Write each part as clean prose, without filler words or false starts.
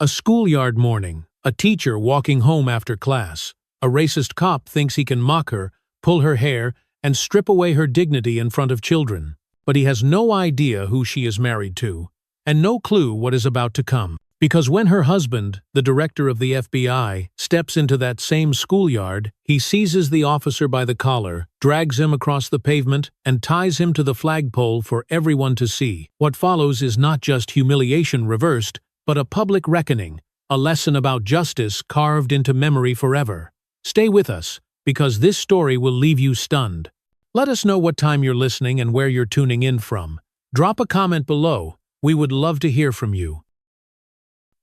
A schoolyard morning, a teacher walking home after class. A racist cop thinks he can mock her, pull her hair, and strip away her dignity in front of children. But he has no idea who she is married to, and no clue what is about to come. Because when her husband, the director of the FBI, steps into that same schoolyard, he seizes the officer by the collar, drags him across the pavement, and ties him to the flagpole for everyone to see. What follows is not just humiliation reversed, but a public reckoning, a lesson about justice carved into memory forever. Stay with us, because this story will leave you stunned. Let us know what time you're listening and where you're tuning in from. Drop a comment below. We would love to hear from you.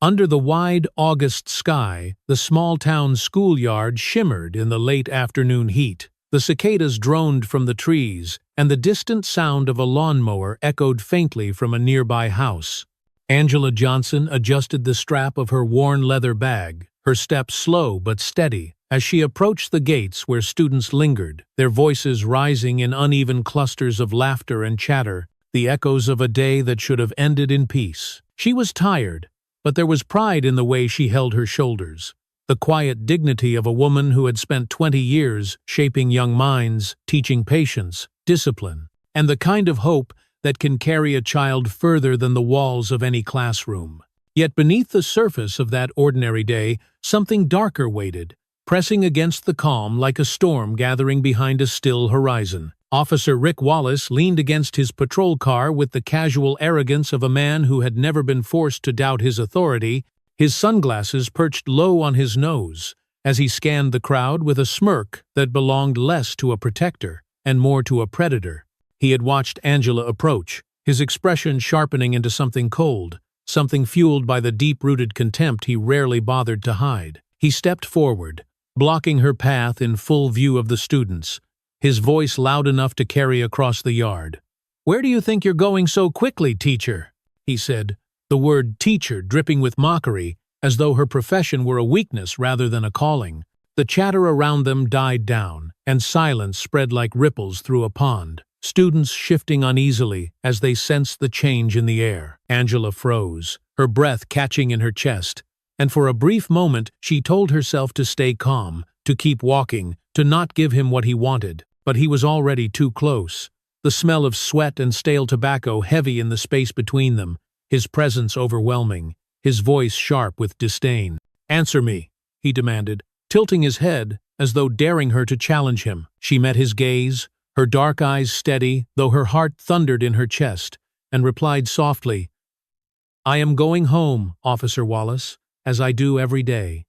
Under the wide August sky, the small-town schoolyard shimmered in the late afternoon heat. The cicadas droned from the trees, and the distant sound of a lawnmower echoed faintly from a nearby house. Angela Johnson adjusted the strap of her worn leather bag, her steps slow but steady, as she approached the gates where students lingered, their voices rising in uneven clusters of laughter and chatter, the echoes of a day that should have ended in peace. She was tired, but there was pride in the way she held her shoulders, the quiet dignity of a woman who had spent 20 years shaping young minds, teaching patience, discipline, and the kind of hope that can carry a child further than the walls of any classroom. Yet beneath the surface of that ordinary day, something darker waited, pressing against the calm like a storm gathering behind a still horizon. Officer Rick Wallace leaned against his patrol car with the casual arrogance of a man who had never been forced to doubt his authority, his sunglasses perched low on his nose, as he scanned the crowd with a smirk that belonged less to a protector and more to a predator. He had watched Angela approach, his expression sharpening into something cold, something fueled by the deep-rooted contempt he rarely bothered to hide. He stepped forward, blocking her path in full view of the students, his voice loud enough to carry across the yard. "Where do you think you're going so quickly, teacher?" he said, the word teacher dripping with mockery, as though her profession were a weakness rather than a calling. The chatter around them died down, and silence spread like ripples through a pond, students shifting uneasily as they sensed the change in the air. Angela froze, her breath catching in her chest, and for a brief moment she told herself to stay calm, to keep walking, to not give him what he wanted. But he was already too close, the smell of sweat and stale tobacco heavy in the space between them, his presence overwhelming, his voice sharp with disdain. "Answer me," he demanded, tilting his head as though daring her to challenge him. She met his gaze, her dark eyes steady, though her heart thundered in her chest, and replied softly, "I am going home, Officer Wallace, as I do every day."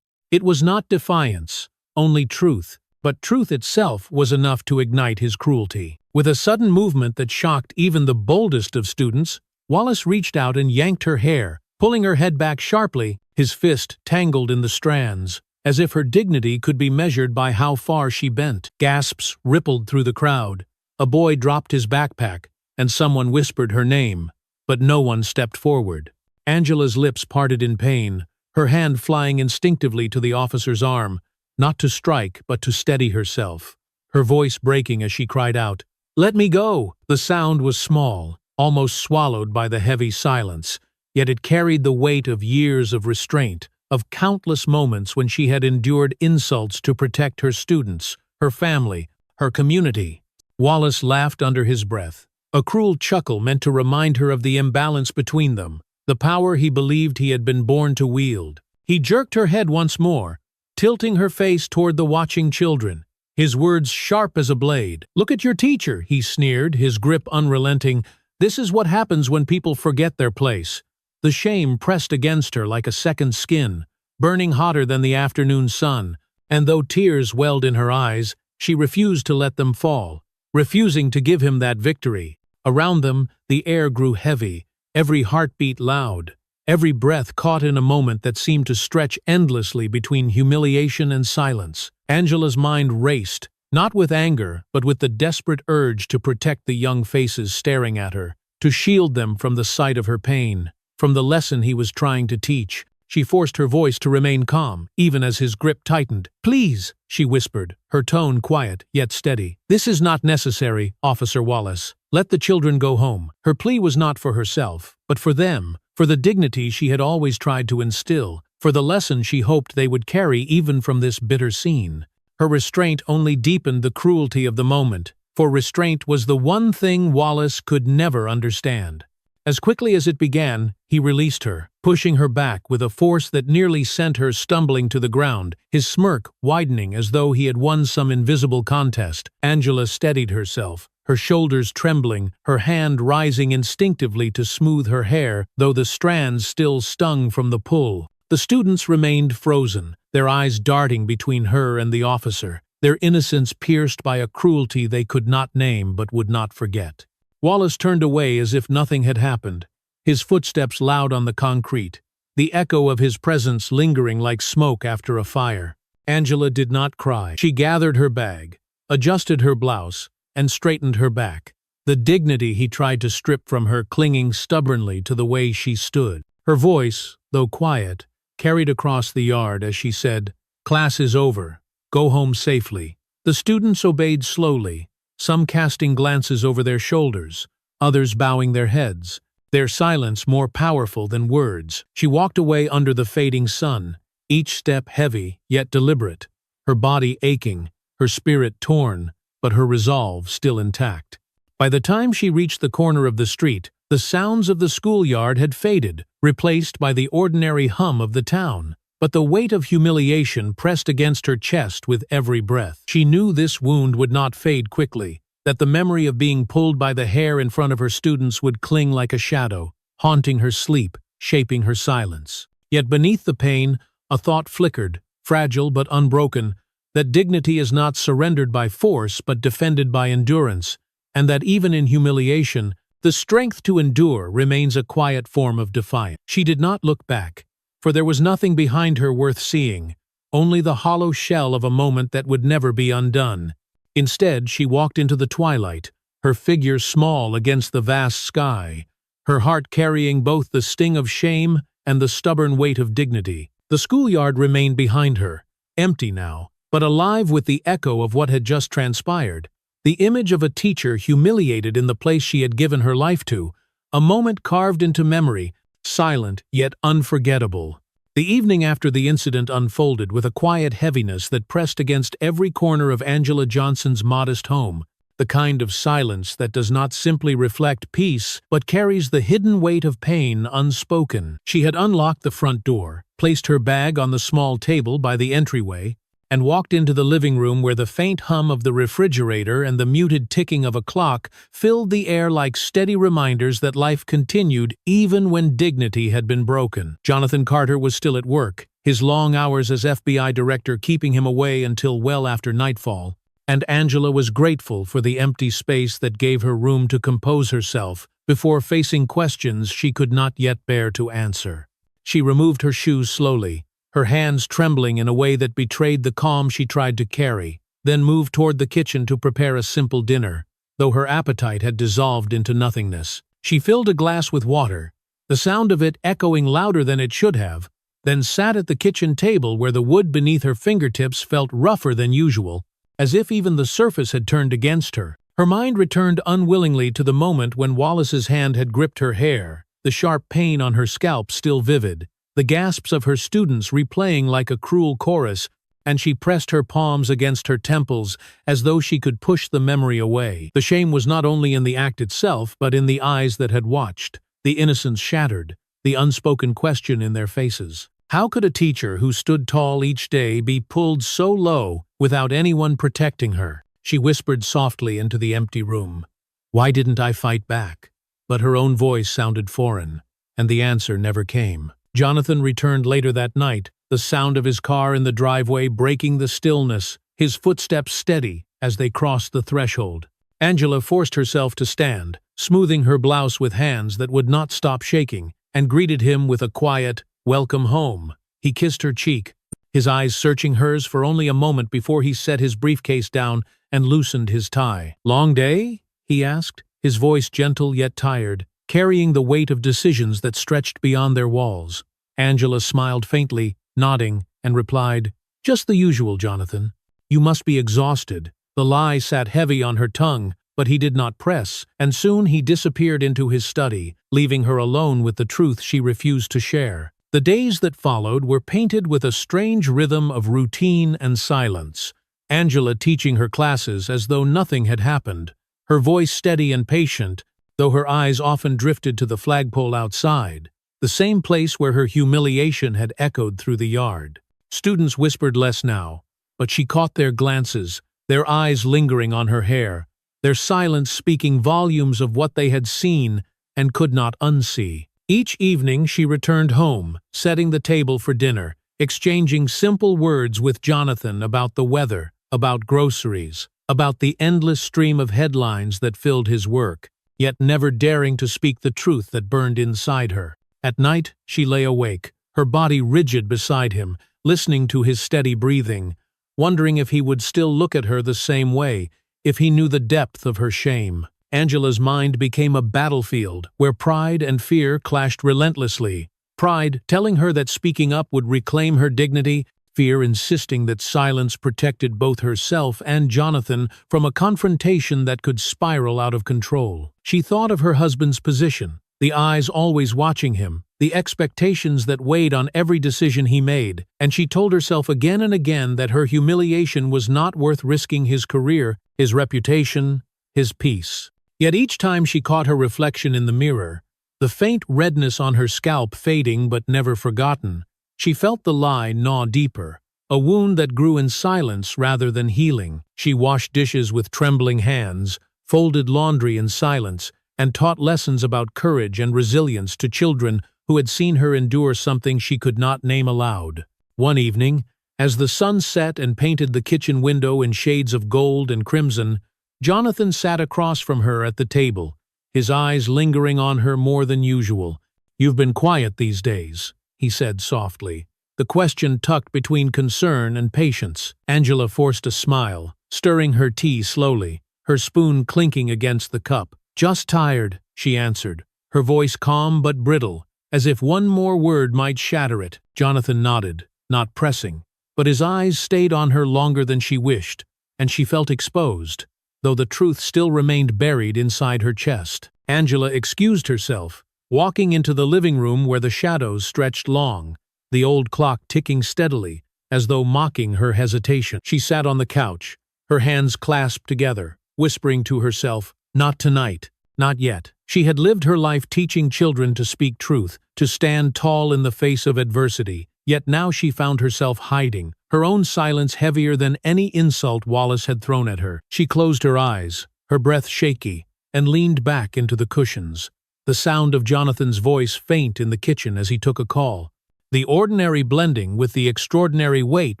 It was not defiance, only truth. But truth itself was enough to ignite his cruelty. With a sudden movement that shocked even the boldest of students, Wallace reached out and yanked her hair, pulling her head back sharply, his fist tangled in the strands, as if her dignity could be measured by how far she bent. Gasps rippled through the crowd. A boy dropped his backpack, and someone whispered her name, but no one stepped forward. Angela's lips parted in pain, her hand flying instinctively to the officer's arm, not to strike, but to steady herself, her voice breaking as she cried out, "Let me go!" The sound was small, almost swallowed by the heavy silence, yet it carried the weight of years of restraint, of countless moments when she had endured insults to protect her students, her family, her community. Wallace laughed under his breath, a cruel chuckle meant to remind her of the imbalance between them, the power he believed he had been born to wield. He jerked her head once more, tilting her face toward the watching children, his words sharp as a blade. "Look at your teacher," he sneered, his grip unrelenting. "This is what happens when people forget their place." The shame pressed against her like a second skin, burning hotter than the afternoon sun, and though tears welled in her eyes, she refused to let them fall, refusing to give him that victory. Around them, the air grew heavy, every heartbeat loud. Every breath caught in a moment that seemed to stretch endlessly between humiliation and silence. Angela's mind raced, not with anger, but with the desperate urge to protect the young faces staring at her, to shield them from the sight of her pain, from the lesson he was trying to teach. She forced her voice to remain calm, even as his grip tightened. "Please," she whispered, her tone quiet yet steady. "This is not necessary, Officer Wallace. Let the children go home." Her plea was not for herself, but for them, for the dignity she had always tried to instill, for the lesson she hoped they would carry even from this bitter scene. Her restraint only deepened the cruelty of the moment, for restraint was the one thing Wallace could never understand. As quickly as it began, he released her, pushing her back with a force that nearly sent her stumbling to the ground, his smirk widening as though he had won some invisible contest. Angela steadied herself, her shoulders trembling, her hand rising instinctively to smooth her hair, though the strands still stung from the pull. The students remained frozen, their eyes darting between her and the officer, their innocence pierced by a cruelty they could not name but would not forget. Wallace turned away as if nothing had happened, his footsteps loud on the concrete, the echo of his presence lingering like smoke after a fire. Angela did not cry. She gathered her bag, adjusted her blouse, and straightened her back, the dignity he tried to strip from her clinging stubbornly to the way she stood. Her voice, though quiet, carried across the yard as she said, "Class is over. Go home safely." The students obeyed slowly, some casting glances over their shoulders, others bowing their heads, their silence more powerful than words. She walked away under the fading sun, each step heavy yet deliberate, her body aching, her spirit torn, but her resolve still intact. By the time she reached the corner of the street, the sounds of the schoolyard had faded, replaced by the ordinary hum of the town. But the weight of humiliation pressed against her chest with every breath. She knew this wound would not fade quickly, that the memory of being pulled by the hair in front of her students would cling like a shadow, haunting her sleep, shaping her silence. Yet beneath the pain, a thought flickered, fragile but unbroken, that dignity is not surrendered by force but defended by endurance, and that even in humiliation, the strength to endure remains a quiet form of defiance. She did not look back, for there was nothing behind her worth seeing, only the hollow shell of a moment that would never be undone. Instead, she walked into the twilight, her figure small against the vast sky, her heart carrying both the sting of shame and the stubborn weight of dignity. The schoolyard remained behind her, empty now, but alive with the echo of what had just transpired. The image of a teacher humiliated in the place she had given her life to, a moment carved into memory, silent yet unforgettable. The evening after the incident unfolded with a quiet heaviness that pressed against every corner of Angela Johnson's modest home, the kind of silence that does not simply reflect peace but carries the hidden weight of pain unspoken. She had unlocked the front door, placed her bag on the small table by the entryway, and walked into the living room where the faint hum of the refrigerator and the muted ticking of a clock filled the air like steady reminders that life continued even when dignity had been broken. Jonathan Carter was still at work, his long hours as FBI director keeping him away until well after nightfall, and Angela was grateful for the empty space that gave her room to compose herself before facing questions she could not yet bear to answer. She removed her shoes slowly, her hands trembling in a way that betrayed the calm she tried to carry, then moved toward the kitchen to prepare a simple dinner, though her appetite had dissolved into nothingness. She filled a glass with water, the sound of it echoing louder than it should have, then sat at the kitchen table where the wood beneath her fingertips felt rougher than usual, as if even the surface had turned against her. Her mind returned unwillingly to the moment when Wallace's hand had gripped her hair, the sharp pain on her scalp still vivid, the gasps of her students replaying like a cruel chorus, and she pressed her palms against her temples as though she could push the memory away. The shame was not only in the act itself, but in the eyes that had watched, the innocence shattered, the unspoken question in their faces. How could a teacher who stood tall each day be pulled so low without anyone protecting her? She whispered softly into the empty room. "Why didn't I fight back?" But her own voice sounded foreign, and the answer never came. Jonathan returned later that night, the sound of his car in the driveway breaking the stillness, his footsteps steady as they crossed the threshold. Angela forced herself to stand, smoothing her blouse with hands that would not stop shaking, and greeted him with a quiet, "Welcome home." He kissed her cheek, his eyes searching hers for only a moment before he set his briefcase down and loosened his tie. "Long day?" he asked, his voice gentle yet tired, carrying the weight of decisions that stretched beyond their walls. Angela smiled faintly, nodding, and replied, "Just the usual, Jonathan. You must be exhausted." The lie sat heavy on her tongue, but he did not press, and soon he disappeared into his study, leaving her alone with the truth she refused to share. The days that followed were painted with a strange rhythm of routine and silence. Angela teaching her classes as though nothing had happened, her voice steady and patient, though her eyes often drifted to the flagpole outside, the same place where her humiliation had echoed through the yard. Students whispered less now, but she caught their glances, their eyes lingering on her hair, their silence speaking volumes of what they had seen and could not unsee. Each evening she returned home, setting the table for dinner, exchanging simple words with Jonathan about the weather, about groceries, about the endless stream of headlines that filled his work, yet never daring to speak the truth that burned inside her. At night, she lay awake, her body rigid beside him, listening to his steady breathing, wondering if he would still look at her the same way, if he knew the depth of her shame. Angela's mind became a battlefield where pride and fear clashed relentlessly. Pride telling her that speaking up would reclaim her dignity, fear insisting that silence protected both herself and Jonathan from a confrontation that could spiral out of control. She thought of her husband's position, the eyes always watching him, the expectations that weighed on every decision he made, and she told herself again and again that her humiliation was not worth risking his career, his reputation, his peace. Yet each time she caught her reflection in the mirror, the faint redness on her scalp fading but never forgotten, she felt the lie gnaw deeper, a wound that grew in silence rather than healing. She washed dishes with trembling hands, folded laundry in silence, and taught lessons about courage and resilience to children who had seen her endure something she could not name aloud. One evening, as the sun set and painted the kitchen window in shades of gold and crimson, Jonathan sat across from her at the table, his eyes lingering on her more than usual. "You've been quiet these days," he said softly, the question tucked between concern and patience. Angela forced a smile, stirring her tea slowly, her spoon clinking against the cup. "Just tired," she answered, her voice calm but brittle, as if one more word might shatter it. Jonathan nodded, not pressing, but his eyes stayed on her longer than she wished, and she felt exposed, though the truth still remained buried inside her chest. Angela excused herself, walking into the living room where the shadows stretched long, the old clock ticking steadily, as though mocking her hesitation. She sat on the couch, her hands clasped together, whispering to herself, "Not tonight, not yet." She had lived her life teaching children to speak truth, to stand tall in the face of adversity, yet now she found herself hiding, her own silence heavier than any insult Wallace had thrown at her. She closed her eyes, her breath shaky, and leaned back into the cushions, the sound of Jonathan's voice faint in the kitchen as he took a call, the ordinary blending with the extraordinary weight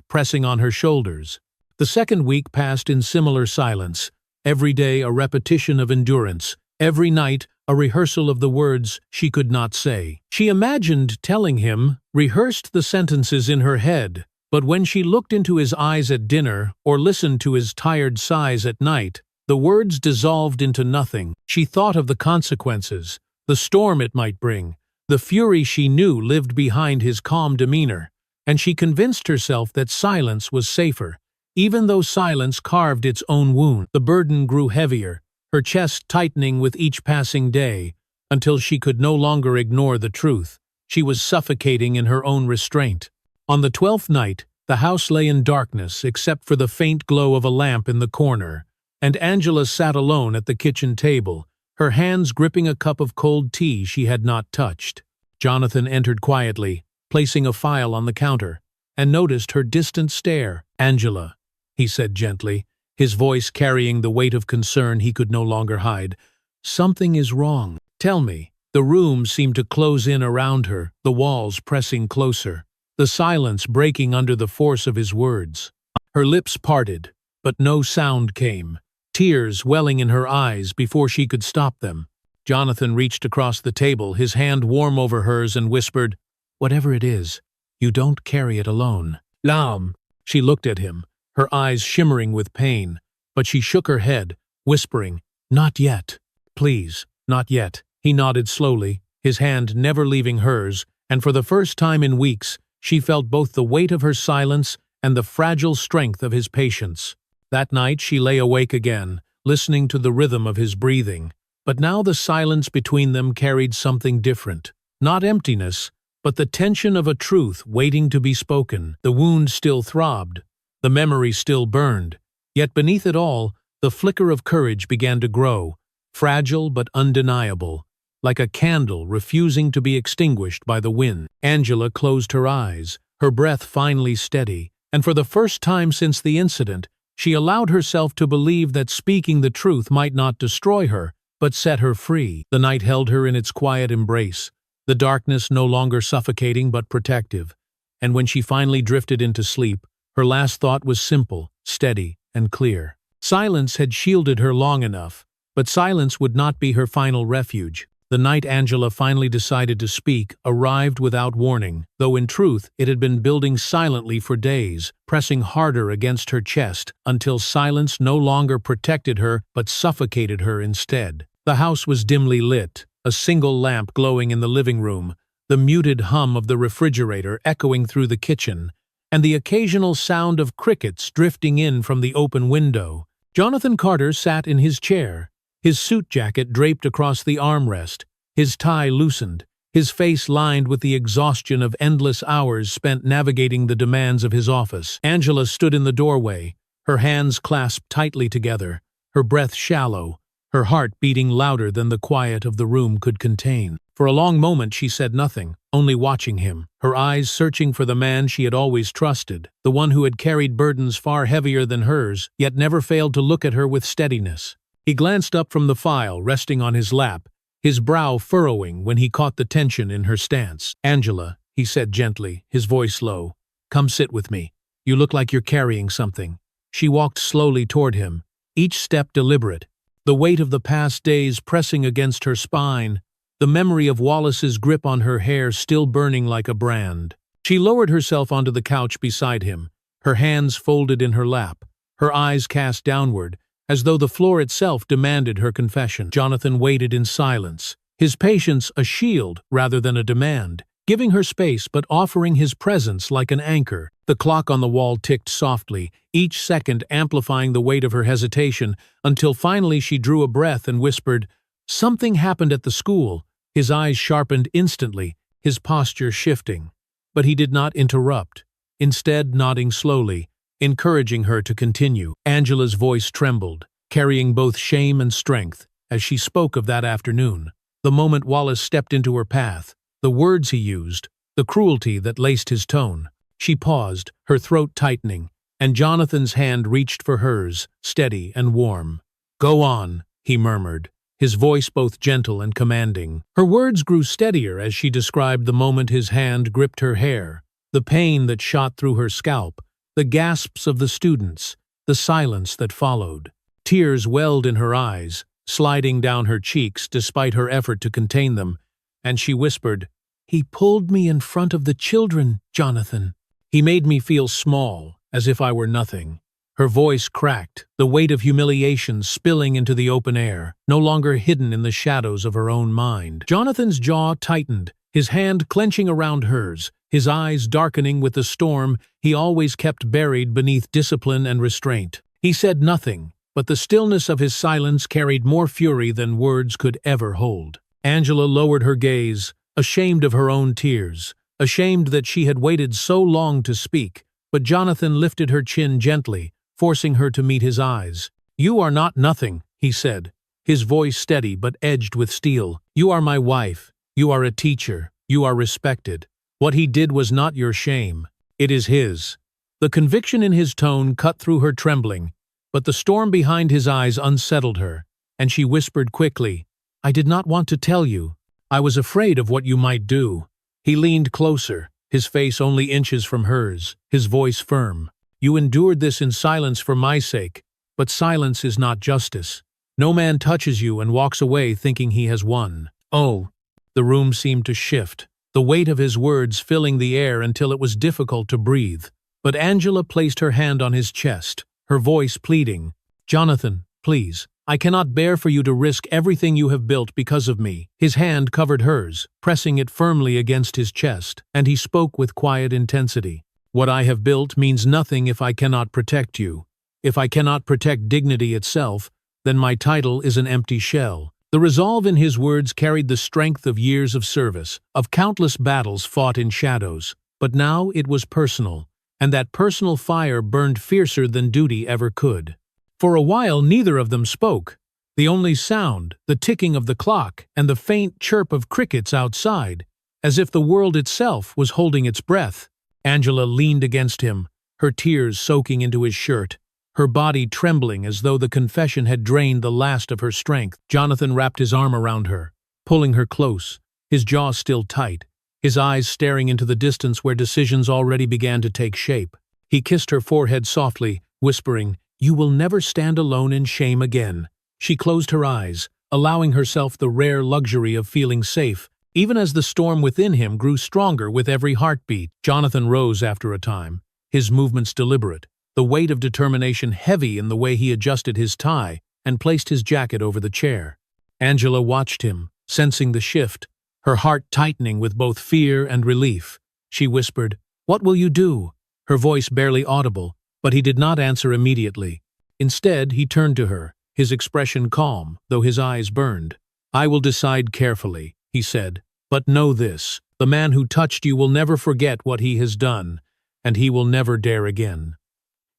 pressing on her shoulders. The second week passed in similar silence, every day a repetition of endurance, every night a rehearsal of the words she could not say. She imagined telling him, rehearsed the sentences in her head, but when she looked into his eyes at dinner or listened to his tired sighs at night, the words dissolved into nothing. She thought of the consequences, the storm it might bring, the fury she knew lived behind his calm demeanor, and she convinced herself that silence was safer, even though silence carved its own wound. The burden grew heavier, her chest tightening with each passing day, until she could no longer ignore the truth. She was suffocating in her own restraint. On the 12th night, the house lay in darkness except for the faint glow of a lamp in the corner, and Angela sat alone at the kitchen table, her hands gripping a cup of cold tea she had not touched. Jonathan entered quietly, placing a file on the counter, and noticed her distant stare. "Angela," he said gently, his voice carrying the weight of concern he could no longer hide. "Something is wrong. Tell me." The room seemed to close in around her, the walls pressing closer, the silence breaking under the force of his words. Her lips parted, but no sound came, tears welling in her eyes before she could stop them. Jonathan reached across the table, his hand warm over hers, and whispered, "Whatever it is, you don't carry it alone." "Lam." She looked at him, her eyes shimmering with pain, but she shook her head, whispering, "Not yet. Please, not yet." He nodded slowly, his hand never leaving hers, and for the first time in weeks, she felt both the weight of her silence and the fragile strength of his patience. That night she lay awake again, listening to the rhythm of his breathing. But now the silence between them carried something different. Not emptiness, but the tension of a truth waiting to be spoken. The wound still throbbed, the memory still burned, yet beneath it all, the flicker of courage began to grow, fragile but undeniable, like a candle refusing to be extinguished by the wind. Angela closed her eyes, her breath finally steady, and for the first time since the incident, she allowed herself to believe that speaking the truth might not destroy her, but set her free. The night held her in its quiet embrace, the darkness no longer suffocating but protective, and when she finally drifted into sleep, her last thought was simple, steady, and clear. Silence had shielded her long enough, but silence would not be her final refuge. The night Angela finally decided to speak arrived without warning, though in truth it had been building silently for days, pressing harder against her chest until silence no longer protected her but suffocated her instead. The house was dimly lit, a single lamp glowing in the living room, the muted hum of the refrigerator echoing through the kitchen, and the occasional sound of crickets drifting in from the open window. Jonathan Carter sat in his chair, his suit jacket draped across the armrest, his tie loosened, his face lined with the exhaustion of endless hours spent navigating the demands of his office. Angela stood in the doorway, her hands clasped tightly together, her breath shallow, her heart beating louder than the quiet of the room could contain. For a long moment she said nothing, only watching him, her eyes searching for the man she had always trusted, the one who had carried burdens far heavier than hers, yet never failed to look at her with steadiness. He glanced up from the file resting on his lap, his brow furrowing when he caught the tension in her stance. "Angela," he said gently, his voice low, "come sit with me. You look like you're carrying something." She walked slowly toward him, each step deliberate, the weight of the past days pressing against her spine, the memory of Wallace's grip on her hair still burning like a brand. She lowered herself onto the couch beside him, her hands folded in her lap, her eyes cast downward, as though the floor itself demanded her confession. Jonathan waited in silence, his patience a shield rather than a demand, giving her space but offering his presence like an anchor. The clock on the wall ticked softly, each second amplifying the weight of her hesitation, until finally she drew a breath and whispered, "Something happened at the school." His eyes sharpened instantly, his posture shifting. But he did not interrupt, instead nodding slowly, encouraging her to continue. Angela's voice trembled, carrying both shame and strength, as she spoke of that afternoon, the moment Wallace stepped into her path, the words he used, the cruelty that laced his tone. She paused, her throat tightening, and Jonathan's hand reached for hers, steady and warm. "Go on," he murmured, his voice both gentle and commanding. Her words grew steadier as she described the moment his hand gripped her hair, the pain that shot through her scalp, the gasps of the students, the silence that followed. Tears welled in her eyes, sliding down her cheeks despite her effort to contain them, and she whispered, "He pulled me in front of the children, Jonathan. He made me feel small, as if I were nothing." Her voice cracked, the weight of humiliation spilling into the open air, no longer hidden in the shadows of her own mind. Jonathan's jaw tightened, his hand clenching around hers, his eyes darkening with the storm he always kept buried beneath discipline and restraint. He said nothing, but the stillness of his silence carried more fury than words could ever hold. Angela lowered her gaze, ashamed of her own tears, ashamed that she had waited so long to speak, but Jonathan lifted her chin gently, forcing her to meet his eyes. "You are not nothing," he said, his voice steady but edged with steel. "You are my wife. You are a teacher. You are respected. What he did was not your shame. It is his." The conviction in his tone cut through her trembling, but the storm behind his eyes unsettled her, and she whispered quickly, "I did not want to tell you. I was afraid of what you might do." He leaned closer, his face only inches from hers, his voice firm. "You endured this in silence for my sake, but silence is not justice. No man touches you and walks away thinking he has won." "Oh." The room seemed to shift, the weight of his words filling the air until it was difficult to breathe. But Angela placed her hand on his chest, her voice pleading, "Jonathan, please. I cannot bear for you to risk everything you have built because of me." His hand covered hers, pressing it firmly against his chest, and he spoke with quiet intensity. "What I have built means nothing if I cannot protect you. If I cannot protect dignity itself, then my title is an empty shell." The resolve in his words carried the strength of years of service, of countless battles fought in shadows. But now it was personal, and that personal fire burned fiercer than duty ever could. For a while neither of them spoke. The only sound, the ticking of the clock, and the faint chirp of crickets outside, as if the world itself was holding its breath. Angela leaned against him, her tears soaking into his shirt, her body trembling as though the confession had drained the last of her strength. Jonathan wrapped his arm around her, pulling her close, his jaw still tight, his eyes staring into the distance where decisions already began to take shape. He kissed her forehead softly, whispering, "You will never stand alone in shame again." She closed her eyes, allowing herself the rare luxury of feeling safe, even as the storm within him grew stronger with every heartbeat. Jonathan rose after a time, his movements deliberate, the weight of determination heavy in the way he adjusted his tie and placed his jacket over the chair. Angela watched him, sensing the shift, her heart tightening with both fear and relief. She whispered, "What will you do?" Her voice barely audible, but he did not answer immediately. Instead, he turned to her, his expression calm, though his eyes burned. "I will decide carefully," he said, "but know this, the man who touched you will never forget what he has done, and he will never dare again."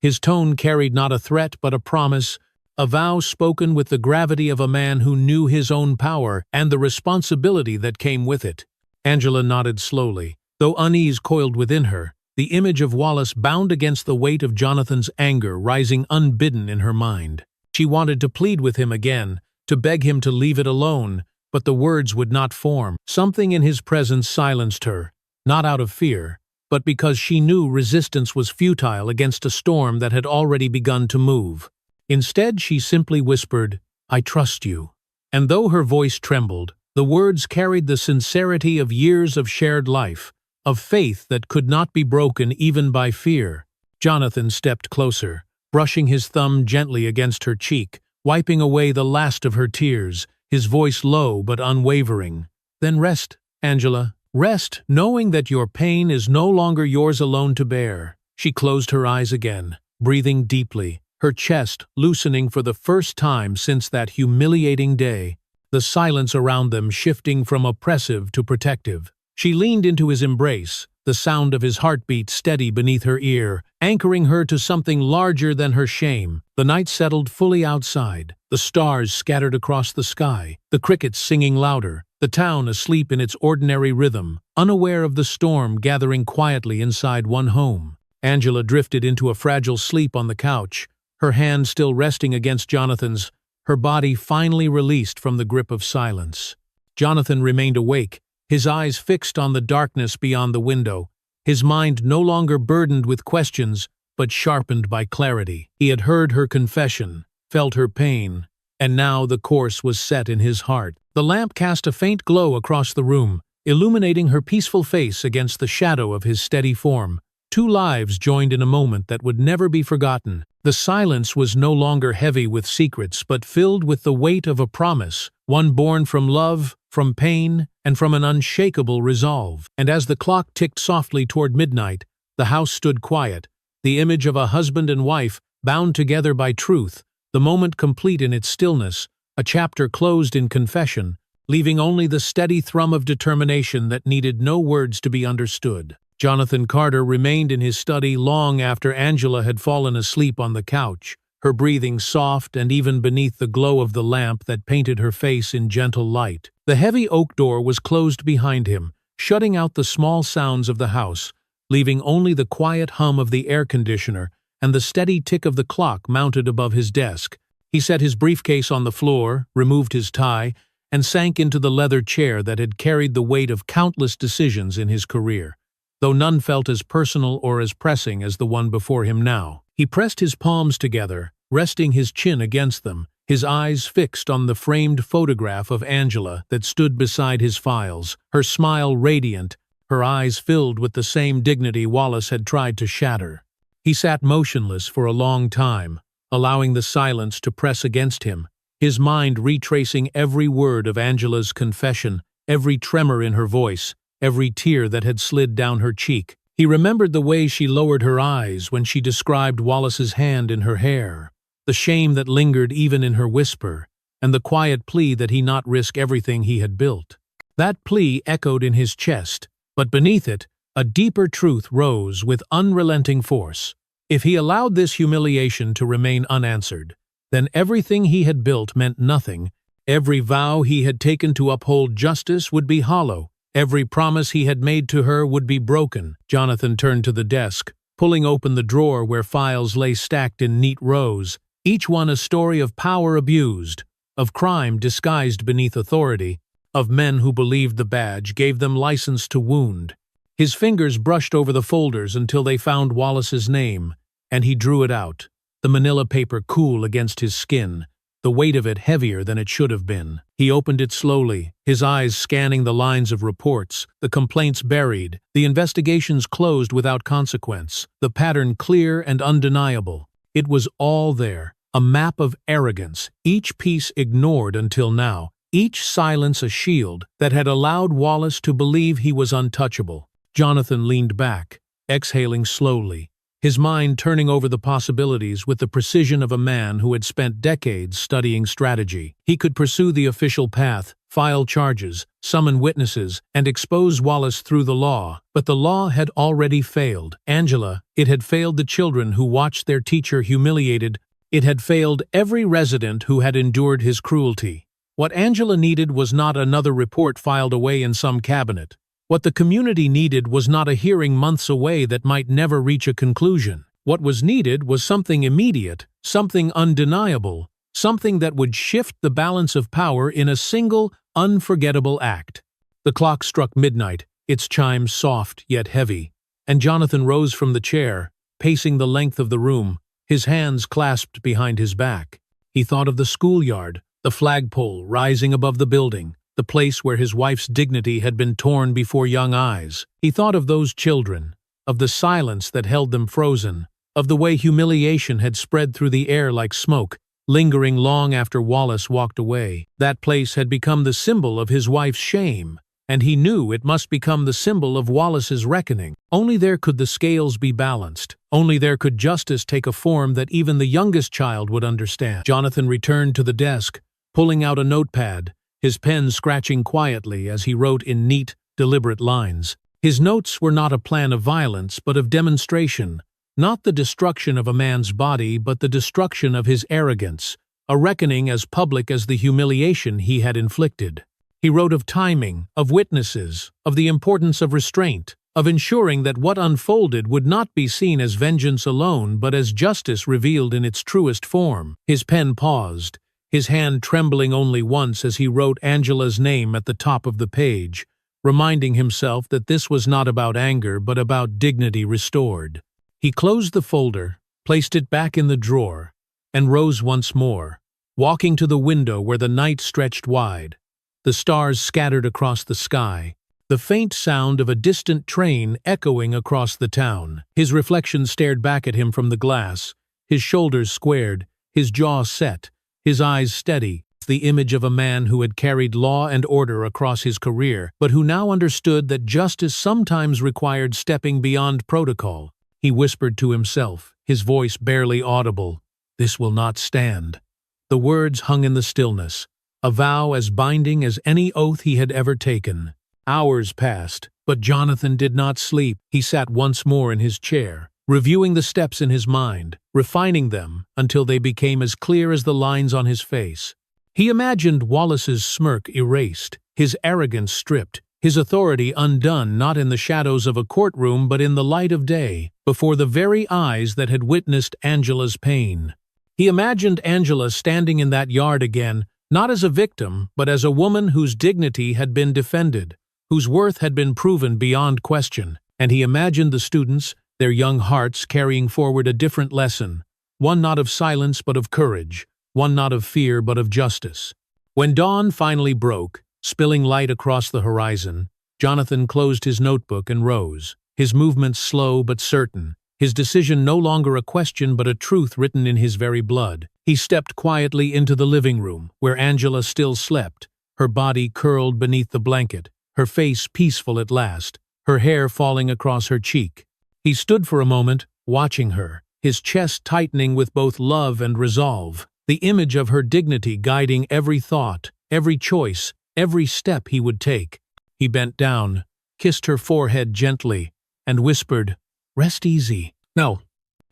His tone carried not a threat but a promise, a vow spoken with the gravity of a man who knew his own power and the responsibility that came with it. Angela nodded slowly, though unease coiled within her, the image of Wallace bound against the weight of Jonathan's anger rising unbidden in her mind. She wanted to plead with him again, to beg him to leave it alone, but the words would not form. Something in his presence silenced her, not out of fear, but because she knew resistance was futile against a storm that had already begun to move. Instead, she simply whispered, "I trust you." And though her voice trembled, the words carried the sincerity of years of shared life, of faith that could not be broken even by fear. Jonathan stepped closer, brushing his thumb gently against her cheek, wiping away the last of her tears, his voice low but unwavering. "Then rest, Angela. Rest, knowing that your pain is no longer yours alone to bear." She closed her eyes again, breathing deeply, her chest loosening for the first time since that humiliating day, the silence around them shifting from oppressive to protective. She leaned into his embrace, the sound of his heartbeat steady beneath her ear, anchoring her to something larger than her shame. The night settled fully outside, the stars scattered across the sky, the crickets singing louder, the town asleep in its ordinary rhythm, unaware of the storm gathering quietly inside one home. Angela drifted into a fragile sleep on the couch, her hand still resting against Jonathan's, her body finally released from the grip of silence. Jonathan remained awake, his eyes fixed on the darkness beyond the window, his mind no longer burdened with questions, but sharpened by clarity. He had heard her confession, felt her pain, and now the course was set in his heart. The lamp cast a faint glow across the room, illuminating her peaceful face against the shadow of his steady form. Two lives joined in a moment that would never be forgotten. The silence was no longer heavy with secrets, but filled with the weight of a promise, one born from love, from pain, and from an unshakable resolve. And as the clock ticked softly toward midnight, the house stood quiet, the image of a husband and wife bound together by truth, the moment complete in its stillness, a chapter closed in confession, leaving only the steady thrum of determination that needed no words to be understood. Jonathan Carter remained in his study long after Angela had fallen asleep on the couch, her breathing soft and even beneath the glow of the lamp that painted her face in gentle light. The heavy oak door was closed behind him, shutting out the small sounds of the house, leaving only the quiet hum of the air conditioner and the steady tick of the clock mounted above his desk. He set his briefcase on the floor, removed his tie, and sank into the leather chair that had carried the weight of countless decisions in his career, though none felt as personal or as pressing as the one before him now. He pressed his palms together, resting his chin against them, his eyes fixed on the framed photograph of Angela that stood beside his files, her smile radiant, her eyes filled with the same dignity Wallace had tried to shatter. He sat motionless for a long time, allowing the silence to press against him, his mind retracing every word of Angela's confession, every tremor in her voice, every tear that had slid down her cheek. He remembered the way she lowered her eyes when she described Wallace's hand in her hair, the shame that lingered even in her whisper, and the quiet plea that he not risk everything he had built. That plea echoed in his chest, but beneath it, a deeper truth rose with unrelenting force. If he allowed this humiliation to remain unanswered, then everything he had built meant nothing. Every vow he had taken to uphold justice would be hollow. Every promise he had made to her would be broken. Jonathan turned to the desk, pulling open the drawer where files lay stacked in neat rows, each one a story of power abused, of crime disguised beneath authority, of men who believed the badge gave them license to wound. His fingers brushed over the folders until they found Wallace's name, and he drew it out, the manila paper cool against his skin, the weight of it heavier than it should have been. He opened it slowly, his eyes scanning the lines of reports, the complaints buried, the investigations closed without consequence, the pattern clear and undeniable. It was all there, a map of arrogance, each piece ignored until now, each silence a shield that had allowed Wallace to believe he was untouchable. Jonathan leaned back, exhaling slowly, his mind turning over the possibilities with the precision of a man who had spent decades studying strategy. He could pursue the official path, file charges, summon witnesses, and expose Wallace through the law. But the law had already failed Angela. It had failed the children who watched their teacher humiliated. It had failed every resident who had endured his cruelty. What Angela needed was not another report filed away in some cabinet. What the community needed was not a hearing months away that might never reach a conclusion. What was needed was something immediate, something undeniable, something that would shift the balance of power in a single, unforgettable act. The clock struck midnight, its chimes soft yet heavy, and Jonathan rose from the chair, pacing the length of the room, his hands clasped behind his back. He thought of the schoolyard, the flagpole rising above the building, the place where his wife's dignity had been torn before young eyes. He thought of those children, of the silence that held them frozen, of the way humiliation had spread through the air like smoke, lingering long after Wallace walked away. That place had become the symbol of his wife's shame, and he knew it must become the symbol of Wallace's reckoning. Only there could the scales be balanced. Only there could justice take a form that even the youngest child would understand. Jonathan returned to the desk, pulling out a notepad, his pen scratching quietly as he wrote in neat, deliberate lines. His notes were not a plan of violence, but of demonstration, not the destruction of a man's body, but the destruction of his arrogance, a reckoning as public as the humiliation he had inflicted. He wrote of timing, of witnesses, of the importance of restraint, of ensuring that what unfolded would not be seen as vengeance alone, but as justice revealed in its truest form. His pen paused, his hand trembling only once as he wrote Angela's name at the top of the page, reminding himself that this was not about anger but about dignity restored. He closed the folder, placed it back in the drawer, and rose once more, walking to the window where the night stretched wide, the stars scattered across the sky, the faint sound of a distant train echoing across the town. His reflection stared back at him from the glass, his shoulders squared, his jaw set, his eyes steady, the image of a man who had carried law and order across his career, but who now understood that justice sometimes required stepping beyond protocol. He whispered to himself, his voice barely audible, "This will not stand." The words hung in the stillness, a vow as binding as any oath he had ever taken. Hours passed, but Jonathan did not sleep. He sat once more in his chair, reviewing the steps in his mind, refining them until they became as clear as the lines on his face. He imagined Wallace's smirk erased, his arrogance stripped, his authority undone not in the shadows of a courtroom but in the light of day, before the very eyes that had witnessed Angela's pain. He imagined Angela standing in that yard again, not as a victim, but as a woman whose dignity had been defended, whose worth had been proven beyond question, and he imagined the students, their young hearts carrying forward a different lesson, one not of silence but of courage, one not of fear but of justice. When dawn finally broke, spilling light across the horizon, Jonathan closed his notebook and rose, his movements slow but certain, his decision no longer a question but a truth written in his very blood. He stepped quietly into the living room, where Angela still slept, her body curled beneath the blanket, her face peaceful at last, her hair falling across her cheek. He stood for a moment, watching her, his chest tightening with both love and resolve, the image of her dignity guiding every thought, every choice, every step he would take. He bent down, kissed her forehead gently, and whispered, "Rest easy." "No."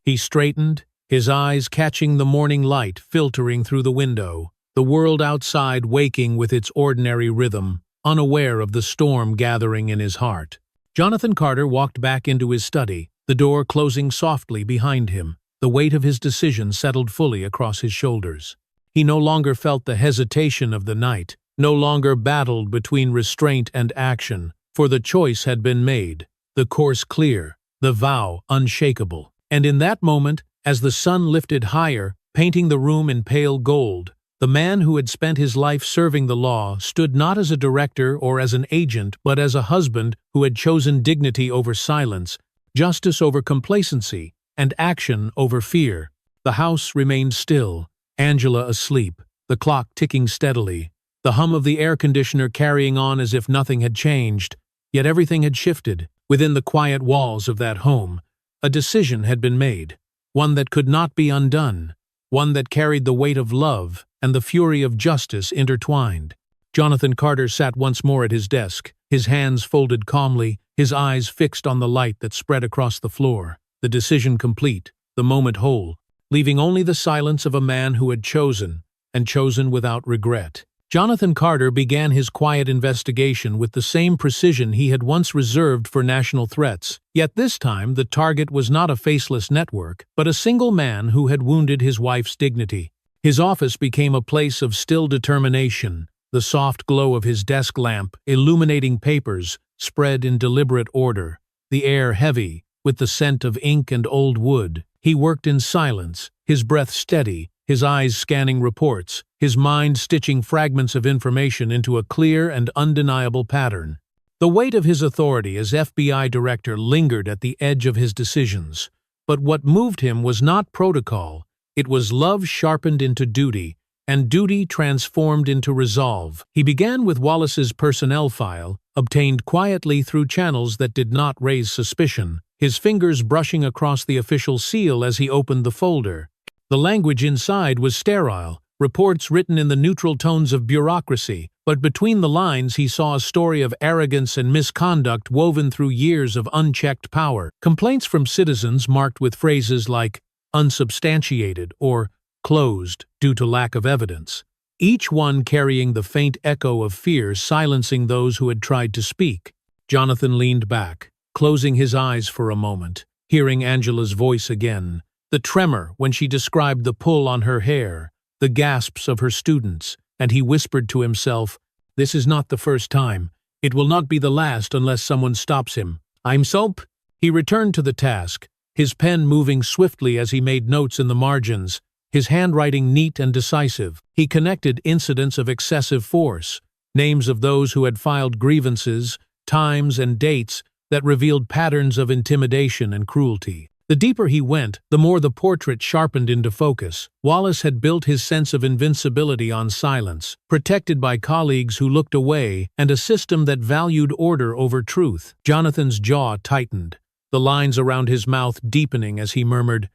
He straightened, his eyes catching the morning light filtering through the window, the world outside waking with its ordinary rhythm, unaware of the storm gathering in his heart. Jonathan Carter walked back into his study, the door closing softly behind him. The weight of his decision settled fully across his shoulders. He no longer felt the hesitation of the night, no longer battled between restraint and action, for the choice had been made, the course clear, the vow unshakable. And in that moment, as the sun lifted higher, painting the room in pale gold, the man who had spent his life serving the law stood not as a director or as an agent, but as a husband who had chosen dignity over silence, justice over complacency, and action over fear. The house remained still, Angela asleep, the clock ticking steadily, the hum of the air conditioner carrying on as if nothing had changed, yet everything had shifted. Within the quiet walls of that home, a decision had been made, one that could not be undone, one that carried the weight of love and the fury of justice intertwined. Jonathan Carter sat once more at his desk, his hands folded calmly, his eyes fixed on the light that spread across the floor, the decision complete, the moment whole, leaving only the silence of a man who had chosen, and chosen without regret. Jonathan Carter began his quiet investigation with the same precision he had once reserved for national threats, yet this time the target was not a faceless network, but a single man who had wounded his wife's dignity. His office became a place of still determination, the soft glow of his desk lamp illuminating papers spread in deliberate order, the air heavy with the scent of ink and old wood. He worked in silence, his breath steady, his eyes scanning reports, his mind stitching fragments of information into a clear and undeniable pattern. The weight of his authority as FBI director lingered at the edge of his decisions, but what moved him was not protocol, it was love sharpened into duty, and duty transformed into resolve. He began with Wallace's personnel file, obtained quietly through channels that did not raise suspicion, his fingers brushing across the official seal as he opened the folder. The language inside was sterile, reports written in the neutral tones of bureaucracy, but between the lines he saw a story of arrogance and misconduct woven through years of unchecked power. Complaints from citizens marked with phrases like unsubstantiated or closed due to lack of evidence, each one carrying the faint echo of fear silencing those who had tried to speak. Jonathan leaned back, closing his eyes for a moment, hearing Angela's voice again. The tremor when she described the pull on her hair, the gasps of her students, and he whispered to himself, "This is not the first time. It will not be the last unless someone stops him. I'm soap." He returned to the task, his pen moving swiftly as he made notes in the margins, his handwriting neat and decisive. He connected incidents of excessive force, names of those who had filed grievances, times and dates that revealed patterns of intimidation and cruelty. The deeper he went, the more the portrait sharpened into focus. Wallace had built his sense of invincibility on silence, protected by colleagues who looked away and a system that valued order over truth. Jonathan's jaw tightened, the lines around his mouth deepening as he murmured,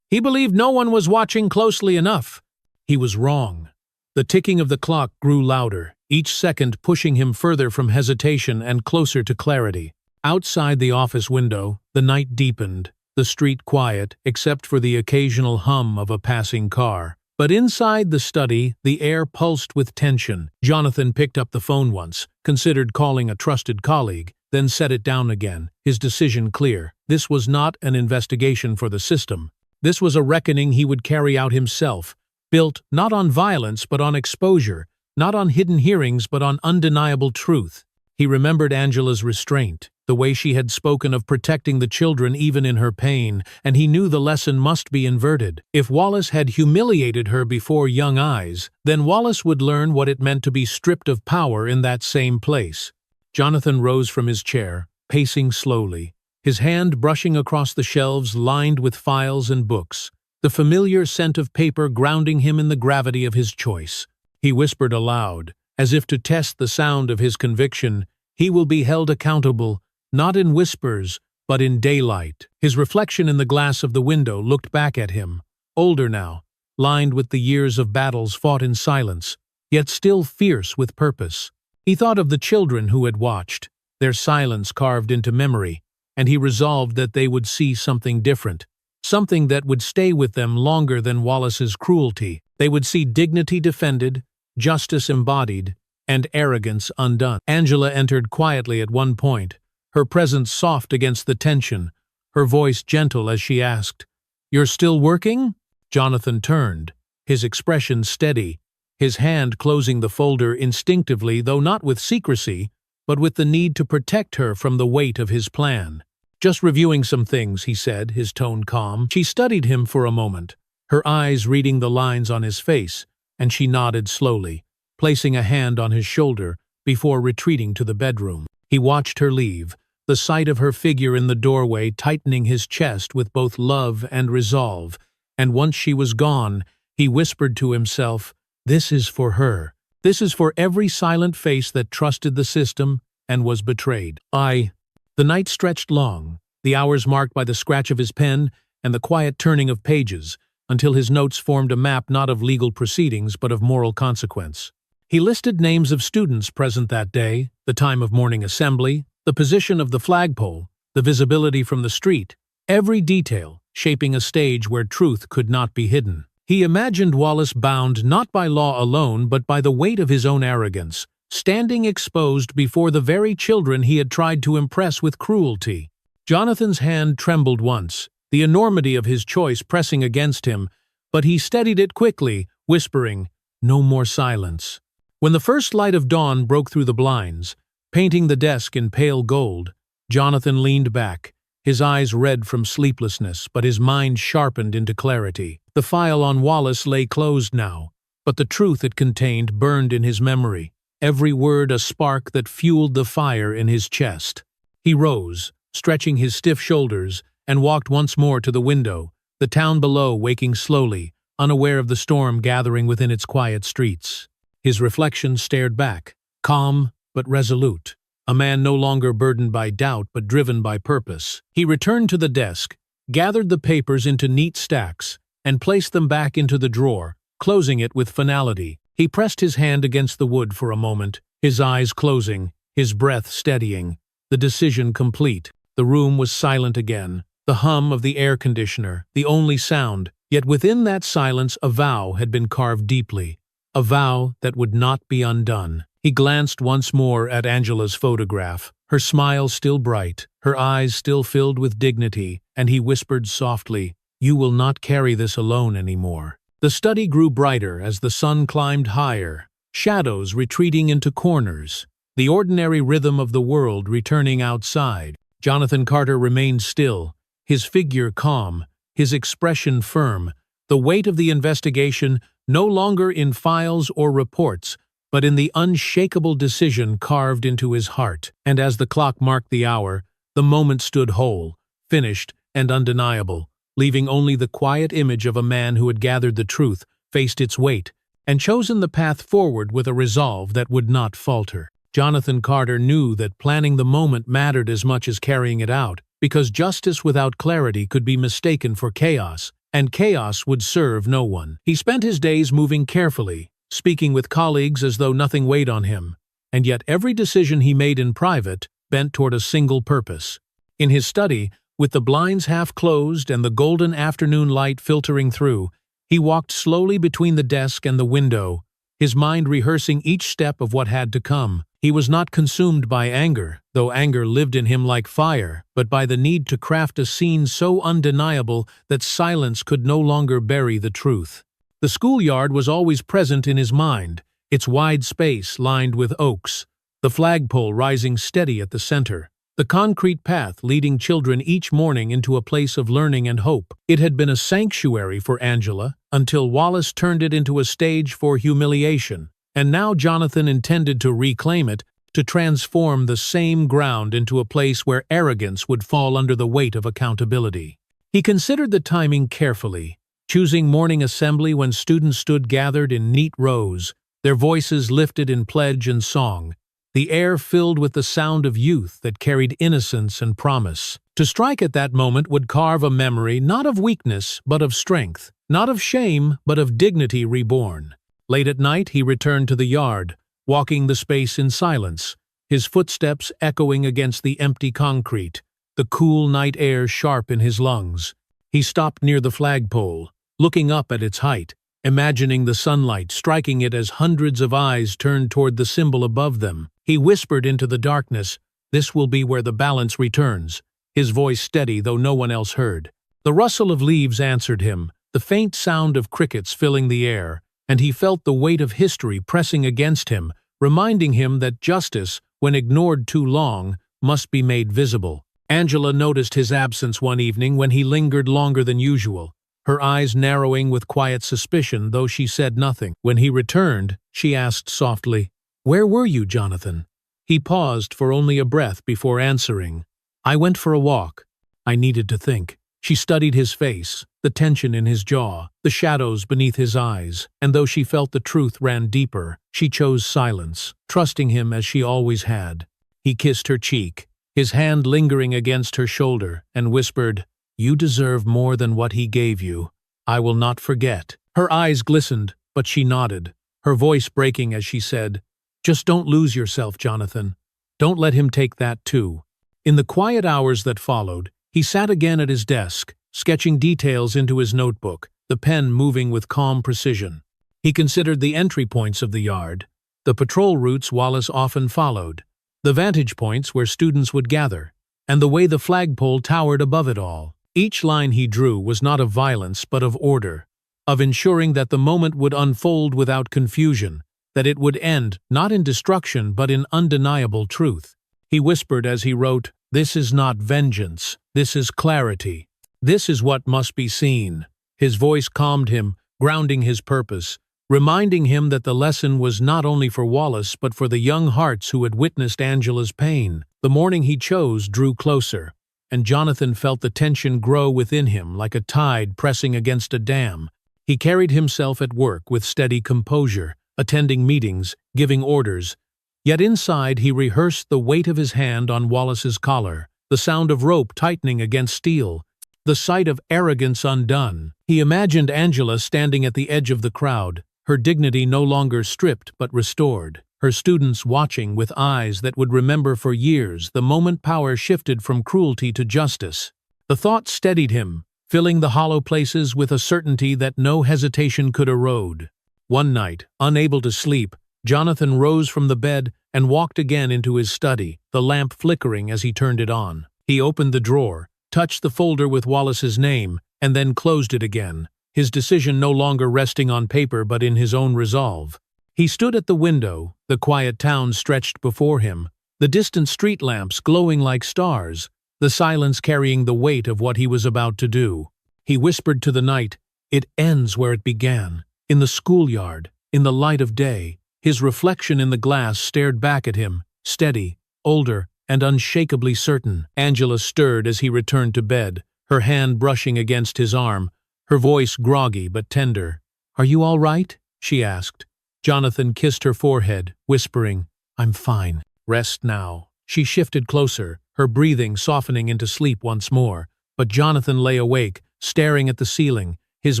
"He believed no one was watching closely enough." He was wrong. The ticking of the clock grew louder, each second pushing him further from hesitation and closer to clarity. Outside the office window, the night deepened, the street quiet except for the occasional hum of a passing car. But inside the study, the air pulsed with tension. Jonathan picked up the phone once, considered calling a trusted colleague, then set it down again, his decision clear. This was not an investigation for the system. This was a reckoning he would carry out himself, built not on violence but on exposure, not on hidden hearings but on undeniable truth. He remembered Angela's restraint, the way she had spoken of protecting the children even in her pain, and he knew the lesson must be inverted. If Wallace had humiliated her before young eyes, then Wallace would learn what it meant to be stripped of power in that same place. Jonathan rose from his chair, pacing slowly, his hand brushing across the shelves lined with files and books, the familiar scent of paper grounding him in the gravity of his choice. He whispered aloud, as if to test the sound of his conviction, "He will be held accountable, not in whispers, but in daylight. His reflection in the glass of the window looked back at him, older now, lined with the years of battles fought in silence, yet still fierce with purpose. He thought of the children who had watched, their silence carved into memory, and he resolved that they would see something different, something that would stay with them longer than Wallace's cruelty. They would see dignity defended, justice embodied, and arrogance undone. Angela entered quietly at one point, her presence soft against the tension, her voice gentle as she asked, "You're still working?" Jonathan turned, his expression steady, his hand closing the folder instinctively, though not with secrecy, but with the need to protect her from the weight of his plan. "Just reviewing some things," he said, his tone calm. She studied him for a moment, her eyes reading the lines on his face, and she nodded slowly, placing a hand on his shoulder before retreating to the bedroom. He watched her leave, the sight of her figure in the doorway tightening his chest with both love and resolve, and once she was gone, he whispered to himself, "This is for her. This is for every silent face that trusted the system and was betrayed." The night stretched long, the hours marked by the scratch of his pen and the quiet turning of pages, until his notes formed a map not of legal proceedings but of moral consequence. He listed names of students present that day, the time of morning assembly, the position of the flagpole, the visibility from the street, every detail shaping a stage where truth could not be hidden. He imagined Wallace bound not by law alone but by the weight of his own arrogance, standing exposed before the very children he had tried to impress with cruelty. Jonathan's hand trembled once, the enormity of his choice pressing against him, but he steadied it quickly, whispering, "No more silence." When the first light of dawn broke through the blinds, painting the desk in pale gold, Jonathan leaned back, his eyes red from sleeplessness, but his mind sharpened into clarity. The file on Wallace lay closed now, but the truth it contained burned in his memory, every word a spark that fueled the fire in his chest. He rose, stretching his stiff shoulders, and walked once more to the window, the town below waking slowly, unaware of the storm gathering within its quiet streets. His reflection stared back, calm but resolute, a man no longer burdened by doubt but driven by purpose. He returned to the desk, gathered the papers into neat stacks, and placed them back into the drawer, closing it with finality. He pressed his hand against the wood for a moment, his eyes closing, his breath steadying, the decision complete. The room was silent again, the hum of the air conditioner, the only sound, yet within that silence a vow had been carved deeply, a vow that would not be undone. He glanced once more at Angela's photograph, her smile still bright, her eyes still filled with dignity, and he whispered softly, "You will not carry this alone anymore." The study grew brighter as the sun climbed higher, shadows retreating into corners, the ordinary rhythm of the world returning outside. Jonathan Carter remained still, his figure calm, his expression firm, the weight of the investigation no longer in files or reports, but in the unshakable decision carved into his heart. And as the clock marked the hour, the moment stood whole, finished, and undeniable, leaving only the quiet image of a man who had gathered the truth, faced its weight, and chosen the path forward with a resolve that would not falter. Jonathan Carter knew that planning the moment mattered as much as carrying it out, because justice without clarity could be mistaken for chaos, and chaos would serve no one. He spent his days moving carefully, speaking with colleagues as though nothing weighed on him, and yet every decision he made in private bent toward a single purpose. In his study, with the blinds half closed and the golden afternoon light filtering through, he walked slowly between the desk and the window, his mind rehearsing each step of what had to come. He was not consumed by anger, though anger lived in him like fire, but by the need to craft a scene so undeniable that silence could no longer bury the truth. The schoolyard was always present in his mind, its wide space lined with oaks, the flagpole rising steady at the center, the concrete path leading children each morning into a place of learning and hope. It had been a sanctuary for Angela, until Wallace turned it into a stage for humiliation, and now Jonathan intended to reclaim it, to transform the same ground into a place where arrogance would fall under the weight of accountability. He considered the timing carefully, choosing morning assembly when students stood gathered in neat rows, their voices lifted in pledge and song, the air filled with the sound of youth that carried innocence and promise. To strike at that moment would carve a memory not of weakness but of strength, not of shame but of dignity reborn. Late at night he returned to the yard, walking the space in silence, his footsteps echoing against the empty concrete, the cool night air sharp in his lungs. He stopped near the flagpole, looking up at its height, imagining the sunlight striking it as hundreds of eyes turned toward the symbol above them. He whispered into the darkness, "This will be where the balance returns," his voice steady though no one else heard. The rustle of leaves answered him, the faint sound of crickets filling the air, and he felt the weight of history pressing against him, reminding him that justice, when ignored too long, must be made visible. Angela noticed his absence one evening when he lingered longer than usual, her eyes narrowing with quiet suspicion, though she said nothing. When he returned, she asked softly, "Where were you, Jonathan?" He paused for only a breath before answering, "I went for a walk. I needed to think." She studied his face, the tension in his jaw, the shadows beneath his eyes, and though she felt the truth ran deeper, she chose silence, trusting him as she always had. He kissed her cheek, his hand lingering against her shoulder, and whispered, "You deserve more than what he gave you. I will not forget." Her eyes glistened, but she nodded, her voice breaking as she said, "Just don't lose yourself, Jonathan. Don't let him take that too." In the quiet hours that followed, he sat again at his desk, sketching details into his notebook, the pen moving with calm precision. He considered the entry points of the yard, the patrol routes Wallace often followed, the vantage points where students would gather, and the way the flagpole towered above it all. Each line he drew was not of violence but of order, of ensuring that the moment would unfold without confusion, that it would end not in destruction but in undeniable truth. He whispered as he wrote, "This is not vengeance, this is clarity. This is what must be seen." His voice calmed him, grounding his purpose, reminding him that the lesson was not only for Wallace but for the young hearts who had witnessed Angela's pain. The morning he chose drew closer, and Jonathan felt the tension grow within him like a tide pressing against a dam. He carried himself at work with steady composure, attending meetings, giving orders. Yet inside he rehearsed the weight of his hand on Wallace's collar, the sound of rope tightening against steel, the sight of arrogance undone. He imagined Angela standing at the edge of the crowd, her dignity no longer stripped but restored, her students watching with eyes that would remember for years the moment power shifted from cruelty to justice. The thought steadied him, filling the hollow places with a certainty that no hesitation could erode. One night, unable to sleep, Jonathan rose from the bed and walked again into his study, the lamp flickering as he turned it on. He opened the drawer, touched the folder with Wallace's name, and then closed it again, his decision no longer resting on paper but in his own resolve. He stood at the window, the quiet town stretched before him, the distant street lamps glowing like stars, the silence carrying the weight of what he was about to do. He whispered to the night, "It ends where it began, in the schoolyard, in the light of day." His reflection in the glass stared back at him, steady, older, and unshakably certain. Angela stirred as he returned to bed, her hand brushing against his arm, her voice groggy but tender. "Are you all right?" she asked. Jonathan kissed her forehead, whispering, "I'm fine. Rest now." She shifted closer, her breathing softening into sleep once more, but Jonathan lay awake, staring at the ceiling, his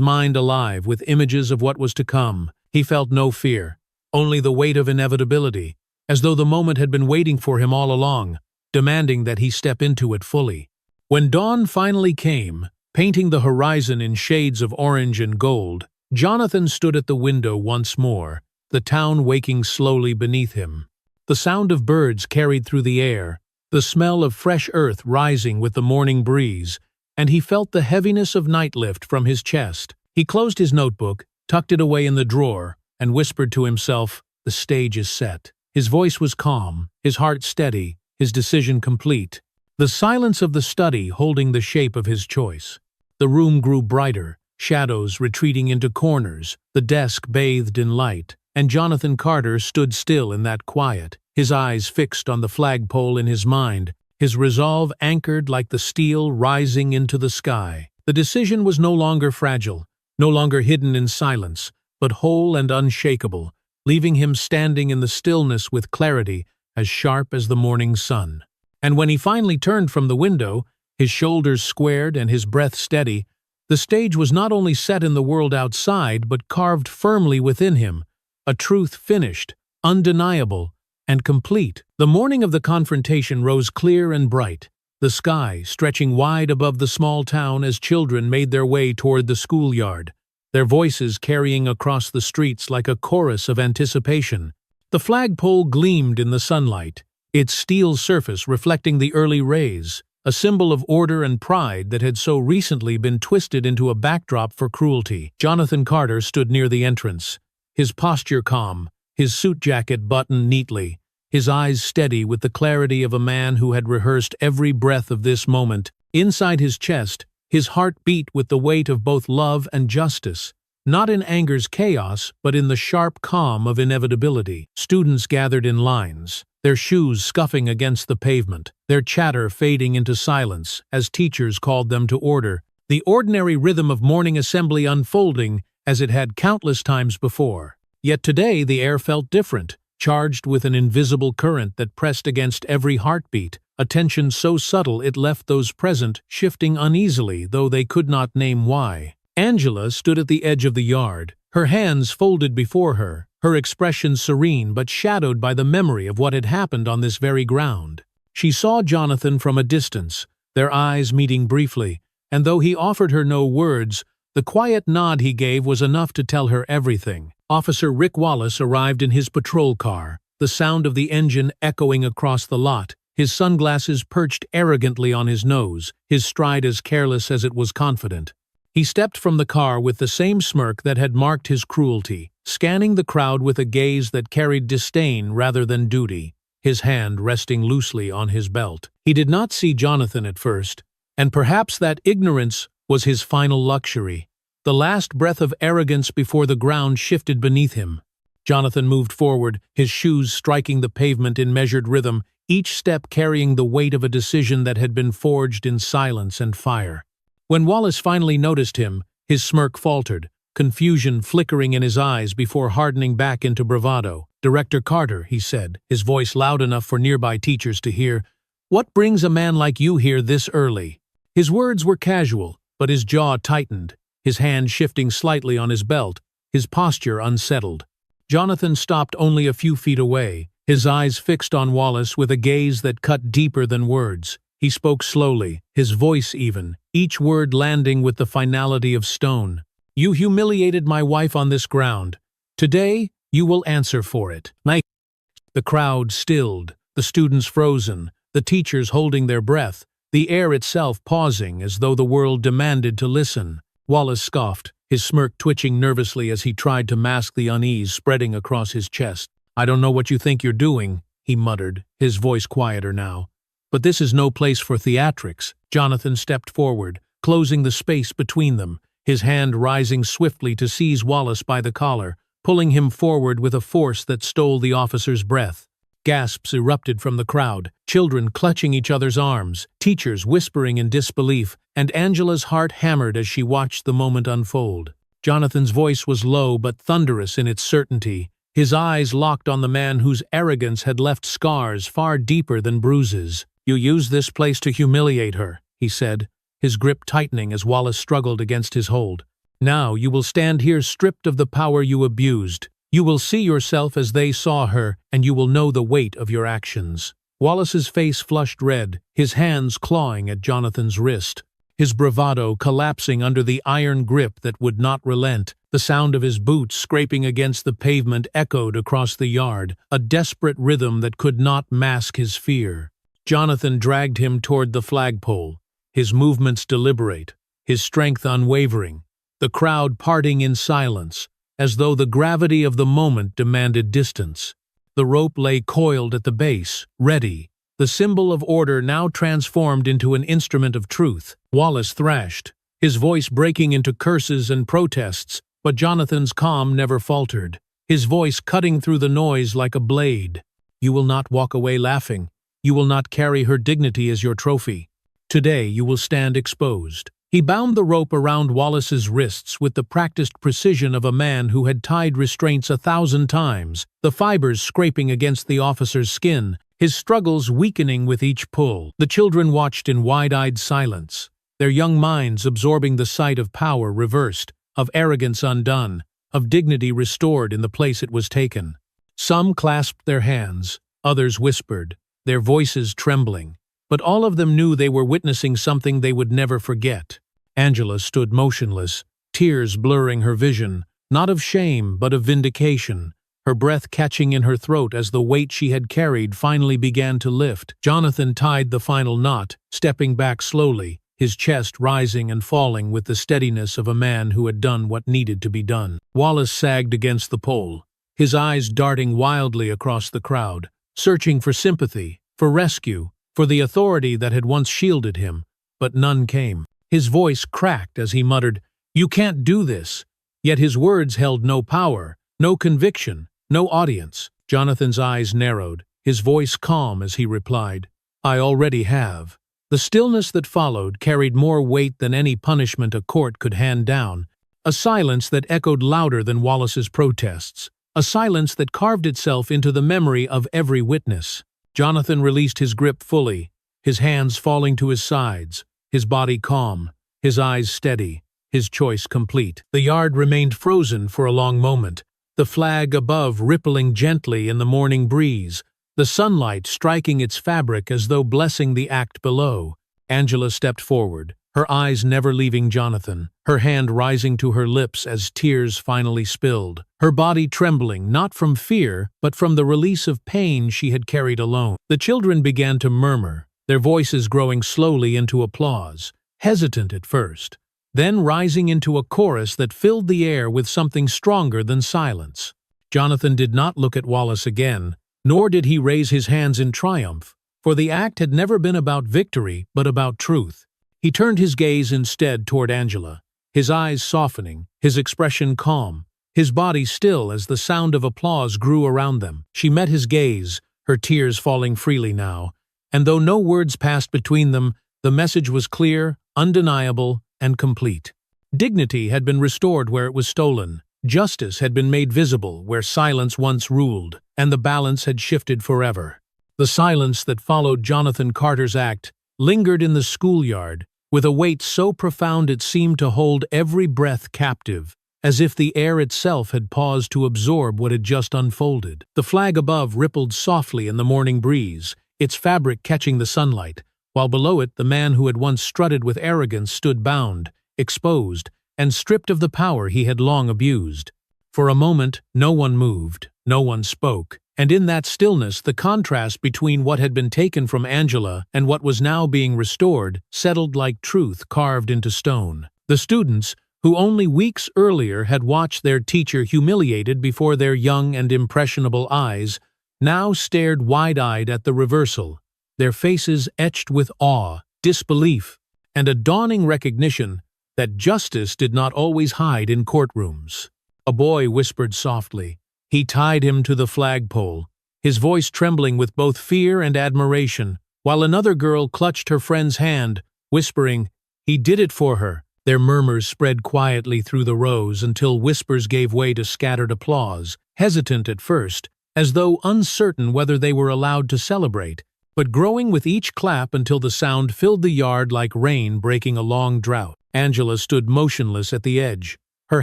mind alive with images of what was to come. He felt no fear, only the weight of inevitability, as though the moment had been waiting for him all along, demanding that he step into it fully. When dawn finally came, painting the horizon in shades of orange and gold, Jonathan stood at the window once more, the town waking slowly beneath him. The sound of birds carried through the air, the smell of fresh earth rising with the morning breeze, and he felt the heaviness of night lift from his chest. He closed his notebook, tucked it away in the drawer, and whispered to himself, "The stage is set." His voice was calm, his heart steady, his decision complete. The silence of the study holding the shape of his choice. The room grew brighter, shadows retreating into corners, the desk bathed in light, and Jonathan Carter stood still in that quiet, his eyes fixed on the flagpole in his mind, his resolve anchored like the steel rising into the sky. The decision was no longer fragile, no longer hidden in silence, but whole and unshakable, leaving him standing in the stillness with clarity as sharp as the morning sun. And when he finally turned from the window, his shoulders squared and his breath steady. The stage was not only set in the world outside, but carved firmly within him, a truth finished, undeniable, and complete. The morning of the confrontation rose clear and bright, the sky stretching wide above the small town as children made their way toward the schoolyard, their voices carrying across the streets like a chorus of anticipation. The flagpole gleamed in the sunlight, its steel surface reflecting the early rays, a symbol of order and pride that had so recently been twisted into a backdrop for cruelty. Jonathan Carter stood near the entrance, his posture calm, his suit jacket buttoned neatly, his eyes steady with the clarity of a man who had rehearsed every breath of this moment. Inside his chest, his heart beat with the weight of both love and justice, not in anger's chaos, but in the sharp calm of inevitability. Students gathered in lines, their shoes scuffing against the pavement, their chatter fading into silence as teachers called them to order, the ordinary rhythm of morning assembly unfolding as it had countless times before. Yet today the air felt different, charged with an invisible current that pressed against every heartbeat, a tension so subtle it left those present shifting uneasily, though they could not name why. Angela stood at the edge of the yard, her hands folded before her, her expression serene but shadowed by the memory of what had happened on this very ground. She saw Jonathan from a distance, their eyes meeting briefly, and though he offered her no words, the quiet nod he gave was enough to tell her everything. Officer Rick Wallace arrived in his patrol car, the sound of the engine echoing across the lot, his sunglasses perched arrogantly on his nose, his stride as careless as it was confident. He stepped from the car with the same smirk that had marked his cruelty, scanning the crowd with a gaze that carried disdain rather than duty, his hand resting loosely on his belt. He did not see Jonathan at first, and perhaps that ignorance was his final luxury, the last breath of arrogance before the ground shifted beneath him. Jonathan moved forward, his shoes striking the pavement in measured rhythm, each step carrying the weight of a decision that had been forged in silence and fire. When Wallace finally noticed him, his smirk faltered, confusion flickering in his eyes before hardening back into bravado. "Director Carter," he said, his voice loud enough for nearby teachers to hear, "what brings a man like you here this early?" His words were casual, but his jaw tightened, his hand shifting slightly on his belt, his posture unsettled. Jonathan stopped only a few feet away, his eyes fixed on Wallace with a gaze that cut deeper than words. He spoke slowly, his voice even, each word landing with the finality of stone. "You humiliated my wife on this ground. Today, you will answer for it." The crowd stilled, the students frozen, the teachers holding their breath, the air itself pausing as though the world demanded to listen. Wallace scoffed, his smirk twitching nervously as he tried to mask the unease spreading across his chest. "I don't know what you think you're doing," he muttered, his voice quieter now. "But this is no place for theatrics." Jonathan stepped forward, closing the space between them, his hand rising swiftly to seize Wallace by the collar, pulling him forward with a force that stole the officer's breath. Gasps erupted from the crowd, children clutching each other's arms, teachers whispering in disbelief, and Angela's heart hammered as she watched the moment unfold. Jonathan's voice was low but thunderous in its certainty, his eyes locked on the man whose arrogance had left scars far deeper than bruises. "You used this place to humiliate her," he said, his grip tightening as Wallace struggled against his hold. "Now you will stand here stripped of the power you abused. You will see yourself as they saw her, and you will know the weight of your actions." Wallace's face flushed red, his hands clawing at Jonathan's wrist, his bravado collapsing under the iron grip that would not relent. The sound of his boots scraping against the pavement echoed across the yard, a desperate rhythm that could not mask his fear. Jonathan dragged him toward the flagpole, his movements deliberate, his strength unwavering, the crowd parting in silence, as though the gravity of the moment demanded distance. The rope lay coiled at the base, ready, the symbol of order now transformed into an instrument of truth. Wallace thrashed, his voice breaking into curses and protests, but Jonathan's calm never faltered, his voice cutting through the noise like a blade. "You will not walk away laughing. You will not carry her dignity as your trophy. Today you will stand exposed." He bound the rope around Wallace's wrists with the practiced precision of a man who had tied restraints 1,000 times, the fibers scraping against the officer's skin, his struggles weakening with each pull. The children watched in wide-eyed silence, their young minds absorbing the sight of power reversed, of arrogance undone, of dignity restored in the place it was taken. Some clasped their hands, others whispered, their voices trembling, but all of them knew they were witnessing something they would never forget. Angela stood motionless, tears blurring her vision, not of shame but of vindication, her breath catching in her throat as the weight she had carried finally began to lift. Jonathan tied the final knot, stepping back slowly, his chest rising and falling with the steadiness of a man who had done what needed to be done. Wallace sagged against the pole, his eyes darting wildly across the crowd, searching for sympathy, for rescue, for the authority that had once shielded him, but none came. His voice cracked as he muttered, "You can't do this," yet his words held no power, no conviction, no audience. Jonathan's eyes narrowed, his voice calm as he replied, "I already have." The stillness that followed carried more weight than any punishment a court could hand down, a silence that echoed louder than Wallace's protests, a silence that carved itself into the memory of every witness. Jonathan released his grip fully, his hands falling to his sides, his body calm, his eyes steady, his choice complete. The yard remained frozen for a long moment, the flag above rippling gently in the morning breeze, the sunlight striking its fabric as though blessing the act below. Angela stepped forward, her eyes never leaving Jonathan, her hand rising to her lips as tears finally spilled, her body trembling not from fear but from the release of pain she had carried alone. The children began to murmur, their voices growing slowly into applause, hesitant at first, then rising into a chorus that filled the air with something stronger than silence. Jonathan did not look at Wallace again, nor did he raise his hands in triumph, for the act had never been about victory but about truth. He turned his gaze instead toward Angela, his eyes softening, his expression calm, his body still as the sound of applause grew around them. She met his gaze, her tears falling freely now, and though no words passed between them, the message was clear, undeniable, and complete. Dignity had been restored where it was stolen, justice had been made visible where silence once ruled, and the balance had shifted forever. The silence that followed Jonathan Carter's act lingered in the schoolyard, with a weight so profound it seemed to hold every breath captive, as if the air itself had paused to absorb what had just unfolded. The flag above rippled softly in the morning breeze, its fabric catching the sunlight, while below it the man who had once strutted with arrogance stood bound, exposed, and stripped of the power he had long abused. For a moment, no one moved, no one spoke, and in that stillness the contrast between what had been taken from Angela and what was now being restored settled like truth carved into stone. The students, who only weeks earlier had watched their teacher humiliated before their young and impressionable eyes, now stared wide-eyed at the reversal, their faces etched with awe, disbelief, and a dawning recognition that justice did not always hide in courtrooms. A boy whispered softly. He tied him to the flagpole, his voice trembling with both fear and admiration, while another girl clutched her friend's hand, whispering, "He did it for her." Their murmurs spread quietly through the rows until whispers gave way to scattered applause, hesitant at first, as though uncertain whether they were allowed to celebrate, but growing with each clap until the sound filled the yard like rain breaking a long drought. Angela stood motionless at the edge, her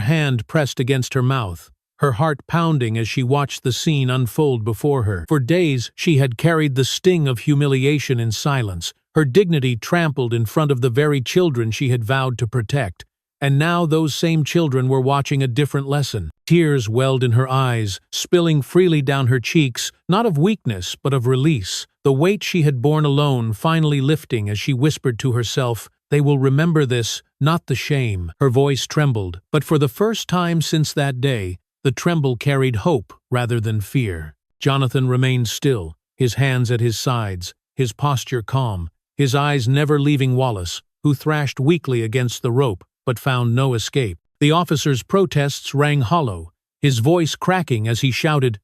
hand pressed against her mouth, her heart pounding as she watched the scene unfold before her. For days she had carried the sting of humiliation in silence, her dignity trampled in front of the very children she had vowed to protect, and now those same children were watching a different lesson. Tears welled in her eyes, spilling freely down her cheeks, not of weakness but of release, the weight she had borne alone finally lifting as she whispered to herself, "They will remember this, not the shame." Her voice trembled, but for the first time since that day, the tremble carried hope rather than fear. Jonathan remained still, his hands at his sides, his posture calm, his eyes never leaving Wallace, who thrashed weakly against the rope but found no escape. The officer's protests rang hollow, his voice cracking as he shouted,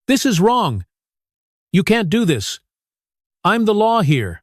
"This is wrong! You can't do this! I'm the law here!"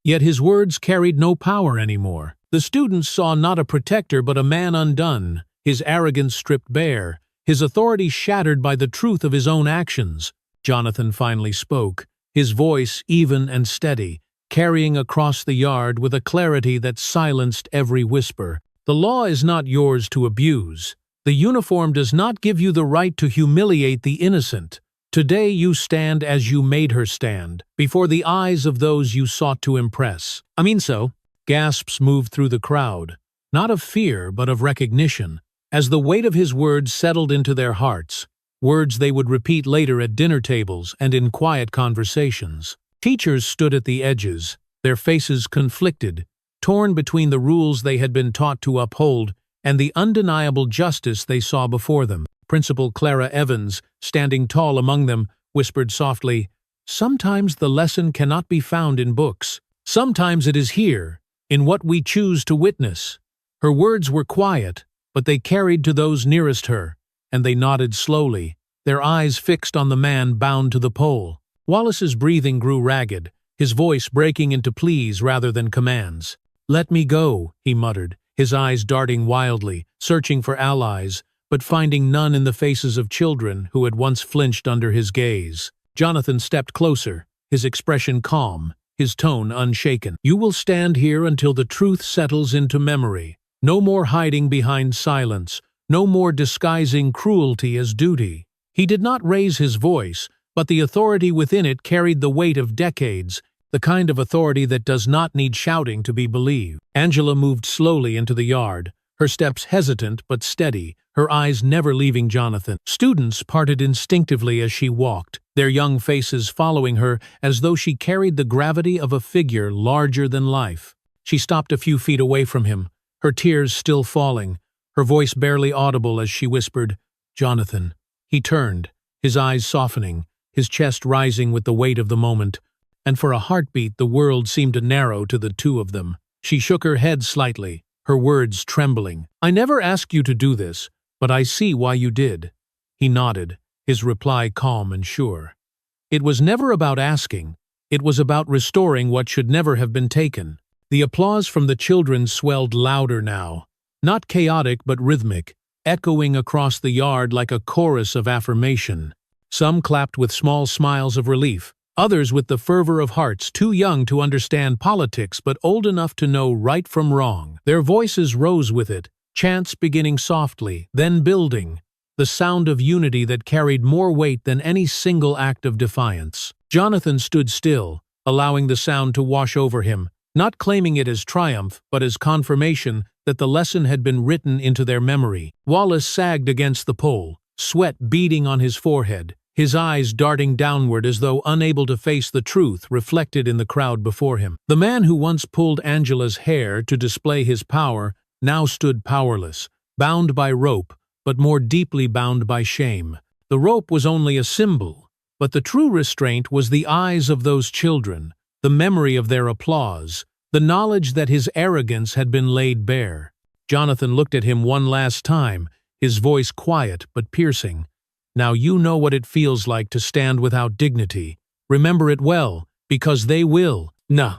Yet his words carried no power anymore. The students saw not a protector but a man undone, his arrogance stripped bare, his authority shattered by the truth of his own actions. Jonathan finally spoke, his voice even and steady, carrying across the yard with a clarity that silenced every whisper. The law is not yours to abuse. The uniform does not give you the right to humiliate the innocent. Today you stand as you made her stand, before the eyes of those you sought to impress. I mean so. Gasps moved through the crowd, not of fear but of recognition, as the weight of his words settled into their hearts, words they would repeat later at dinner tables and in quiet conversations. Teachers stood at the edges, their faces conflicted, torn between the rules they had been taught to uphold and the undeniable justice they saw before them. Principal Clara Evans, standing tall among them, whispered softly, "Sometimes the lesson cannot be found in books. Sometimes it is here, in what we choose to witness." Her words were quiet, but they carried to those nearest her, and they nodded slowly, their eyes fixed on the man bound to the pole. Wallace's breathing grew ragged, his voice breaking into pleas rather than commands. "Let me go," he muttered, his eyes darting wildly, searching for allies, but finding none in the faces of children who had once flinched under his gaze. Jonathan stepped closer, his expression calm, his tone unshaken. "You will stand here until the truth settles into memory. No more hiding behind silence, no more disguising cruelty as duty." He did not raise his voice, but the authority within it carried the weight of decades, the kind of authority that does not need shouting to be believed. Angela moved slowly into the yard, her steps hesitant but steady, her eyes never leaving Jonathan. Students parted instinctively as she walked, their young faces following her as though she carried the gravity of a figure larger than life. She stopped a few feet away from him, her tears still falling, her voice barely audible as she whispered, "Jonathan." He turned, his eyes softening, his chest rising with the weight of the moment, and for a heartbeat the world seemed to narrow to the two of them. She shook her head slightly, her words trembling. "I never asked you to do this, but I see why you did." He nodded, his reply calm and sure. It was never about asking, it was about restoring what should never have been taken. The applause from the children swelled louder now, not chaotic but rhythmic, echoing across the yard like a chorus of affirmation. Some clapped with small smiles of relief, others with the fervor of hearts too young to understand politics but old enough to know right from wrong. Their voices rose with it, chants beginning softly, then building, the sound of unity that carried more weight than any single act of defiance. Jonathan stood still, allowing the sound to wash over him, not claiming it as triumph but as confirmation that the lesson had been written into their memory. Wallace sagged against the pole, sweat beading on his forehead, his eyes darting downward as though unable to face the truth reflected in the crowd before him. The man who once pulled Angela's hair to display his power now stood powerless, bound by rope, but more deeply bound by shame. The rope was only a symbol, but the true restraint was the eyes of those children, the memory of their applause, the knowledge that his arrogance had been laid bare. Jonathan looked at him one last time, his voice quiet but piercing. "Now you know what it feels like to stand without dignity. Remember it well, because they will." Nah.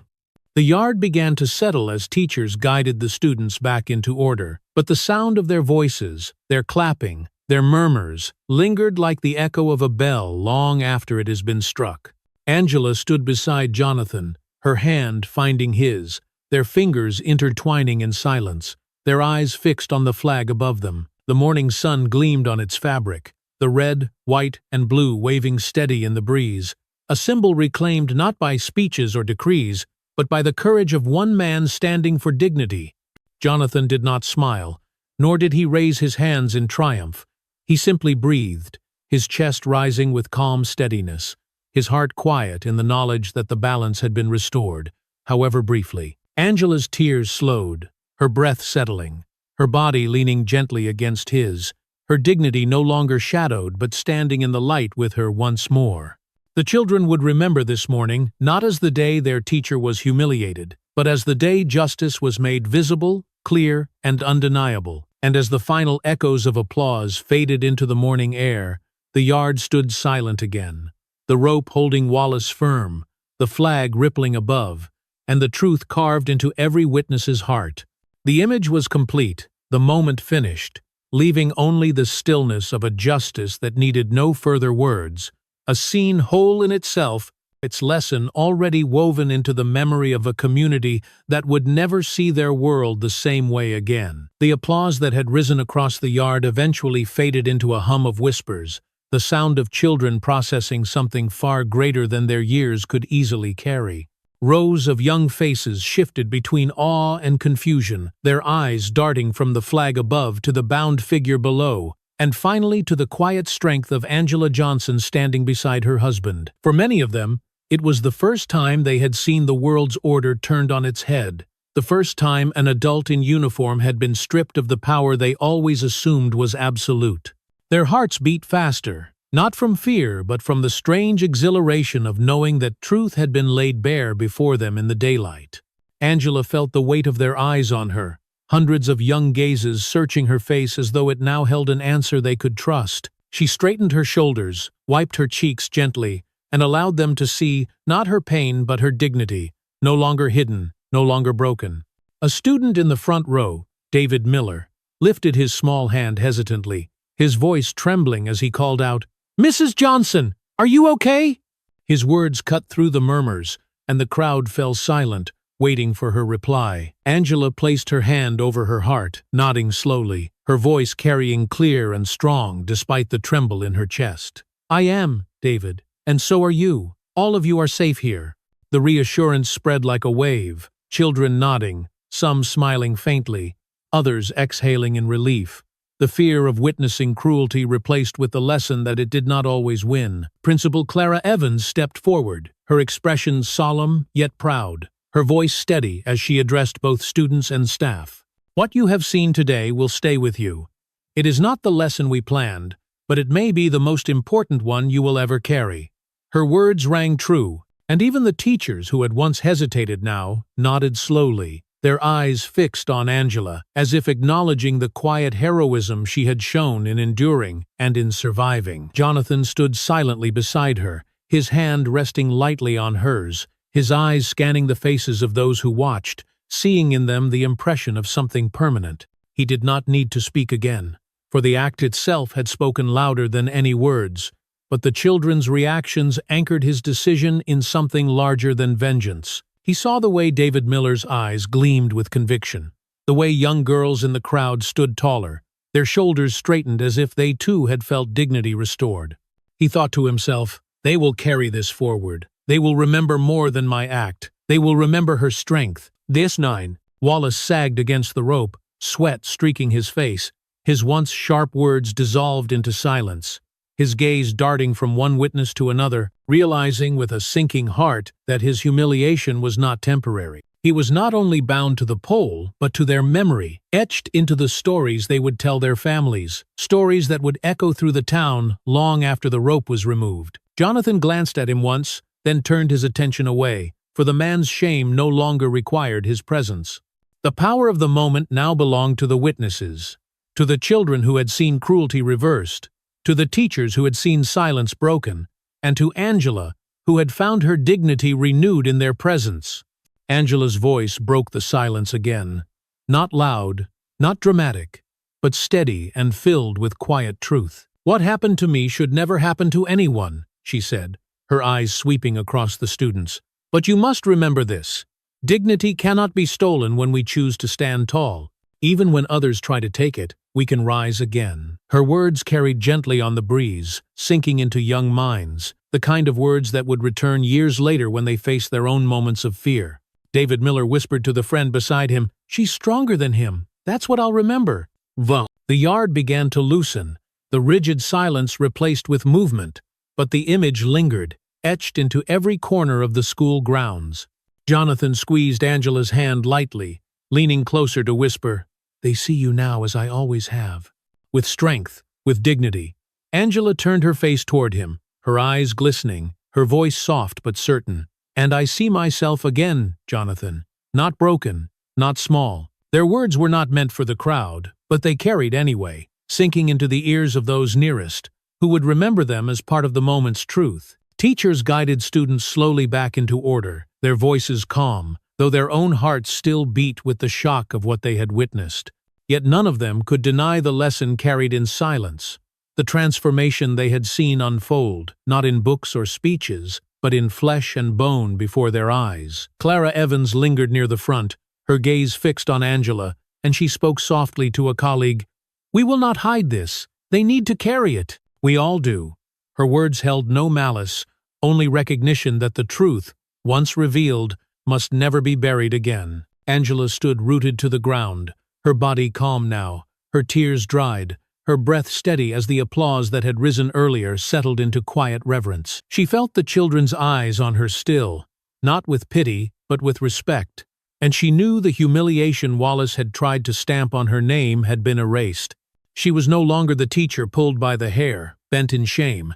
The yard began to settle as teachers guided the students back into order, but the sound of their voices, their clapping, their murmurs, lingered like the echo of a bell long after it has been struck. Angela stood beside Jonathan, her hand finding his, their fingers intertwining in silence, their eyes fixed on the flag above them. The morning sun gleamed on its fabric, the red, white, and blue waving steady in the breeze, a symbol reclaimed not by speeches or decrees, but by the courage of one man standing for dignity. Jonathan did not smile, nor did he raise his hands in triumph. He simply breathed, his chest rising with calm steadiness, his heart quiet in the knowledge that the balance had been restored, however briefly. Angela's tears slowed, her breath settling, her body leaning gently against his, her dignity no longer shadowed but standing in the light with her once more. The children would remember this morning not as the day their teacher was humiliated, but as the day justice was made visible, clear, and undeniable. And as the final echoes of applause faded into the morning air, the yard stood silent again, the rope holding Wallace firm, the flag rippling above, and the truth carved into every witness's heart. The image was complete, the moment finished, leaving only the stillness of a justice that needed no further words, a scene whole in itself, its lesson already woven into the memory of a community that would never see their world the same way again. The applause that had risen across the yard eventually faded into a hum of whispers, the sound of children processing something far greater than their years could easily carry. Rows of young faces shifted between awe and confusion, their eyes darting from the flag above to the bound figure below, and finally to the quiet strength of Angela Johnson standing beside her husband. For many of them, it was the first time they had seen the world's order turned on its head, the first time an adult in uniform had been stripped of the power they always assumed was absolute. Their hearts beat faster, not from fear but from the strange exhilaration of knowing that truth had been laid bare before them in the daylight. Angela felt the weight of their eyes on her, hundreds of young gazes searching her face as though it now held an answer they could trust. She straightened her shoulders, wiped her cheeks gently, and allowed them to see not her pain but her dignity, no longer hidden, no longer broken. A student in the front row, David Miller, lifted his small hand hesitantly, his voice trembling as he called out, "Mrs. Johnson, are you okay?" His words cut through the murmurs, and the crowd fell silent, waiting for her reply. Angela placed her hand over her heart, nodding slowly, her voice carrying clear and strong despite the tremble in her chest. "I am, David. And so are you. All of you are safe here." The reassurance spread like a wave, children nodding, some smiling faintly, others exhaling in relief. The fear of witnessing cruelty replaced with the lesson that it did not always win. Principal Clara Evans stepped forward, her expression solemn yet proud, her voice steady as she addressed both students and staff. "What you have seen today will stay with you. It is not the lesson we planned, but it may be the most important one you will ever carry." Her words rang true, and even the teachers who had once hesitated now nodded slowly, their eyes fixed on Angela, as if acknowledging the quiet heroism she had shown in enduring and in surviving. Jonathan stood silently beside her, his hand resting lightly on hers, his eyes scanning the faces of those who watched, seeing in them the impression of something permanent. He did not need to speak again, for the act itself had spoken louder than any words, but the children's reactions anchored his decision in something larger than vengeance. He saw the way David Miller's eyes gleamed with conviction, the way young girls in the crowd stood taller, their shoulders straightened as if they too had felt dignity restored. He thought to himself, "They will carry this forward. They will remember more than my act. They will remember her strength." This nine, Wallace sagged against the rope, sweat streaking his face, his once sharp words dissolved into silence, his gaze darting from one witness to another, realizing with a sinking heart that his humiliation was not temporary. He was not only bound to the pole, but to their memory, etched into the stories they would tell their families, stories that would echo through the town long after the rope was removed. Jonathan glanced at him once, then turned his attention away, for the man's shame no longer required his presence. The power of the moment now belonged to the witnesses, to the children who had seen cruelty reversed, to the teachers who had seen silence broken, and to Angela, who had found her dignity renewed in their presence. Angela's voice broke the silence again, not loud, not dramatic, but steady and filled with quiet truth. "What happened to me should never happen to anyone," she said, her eyes sweeping across the students. "But you must remember this. Dignity cannot be stolen when we choose to stand tall. Even when others try to take it, we can rise again." Her words carried gently on the breeze, sinking into young minds, the kind of words that would return years later when they faced their own moments of fear. David Miller whispered to the friend beside him, "She's stronger than him. That's what I'll remember." The yard began to loosen, the rigid silence replaced with movement, but the image lingered, etched into every corner of the school grounds. Jonathan squeezed Angela's hand lightly, leaning closer to whisper, "They see you now as I always have." With strength, with dignity, Angela turned her face toward him, her eyes glistening, her voice soft but certain. "And I see myself again, Jonathan. Not broken, not small." Their words were not meant for the crowd, but they carried anyway, sinking into the ears of those nearest, who would remember them as part of the moment's truth. Teachers guided students slowly back into order, their voices calm, though their own hearts still beat with the shock of what they had witnessed. Yet none of them could deny the lesson carried in silence, the transformation they had seen unfold, not in books or speeches, but in flesh and bone before their eyes. Clara Evans lingered near the front, her gaze fixed on Angela, and she spoke softly to a colleague. "We will not hide this. They need to carry it." "We all do." Her words held no malice, only recognition that the truth, once revealed, must never be buried again. Angela stood rooted to the ground, her body calm now, her tears dried, her breath steady as the applause that had risen earlier settled into quiet reverence. She felt the children's eyes on her still, not with pity, but with respect, and she knew the humiliation Wallace had tried to stamp on her name had been erased. She was no longer the teacher pulled by the hair, bent in shame,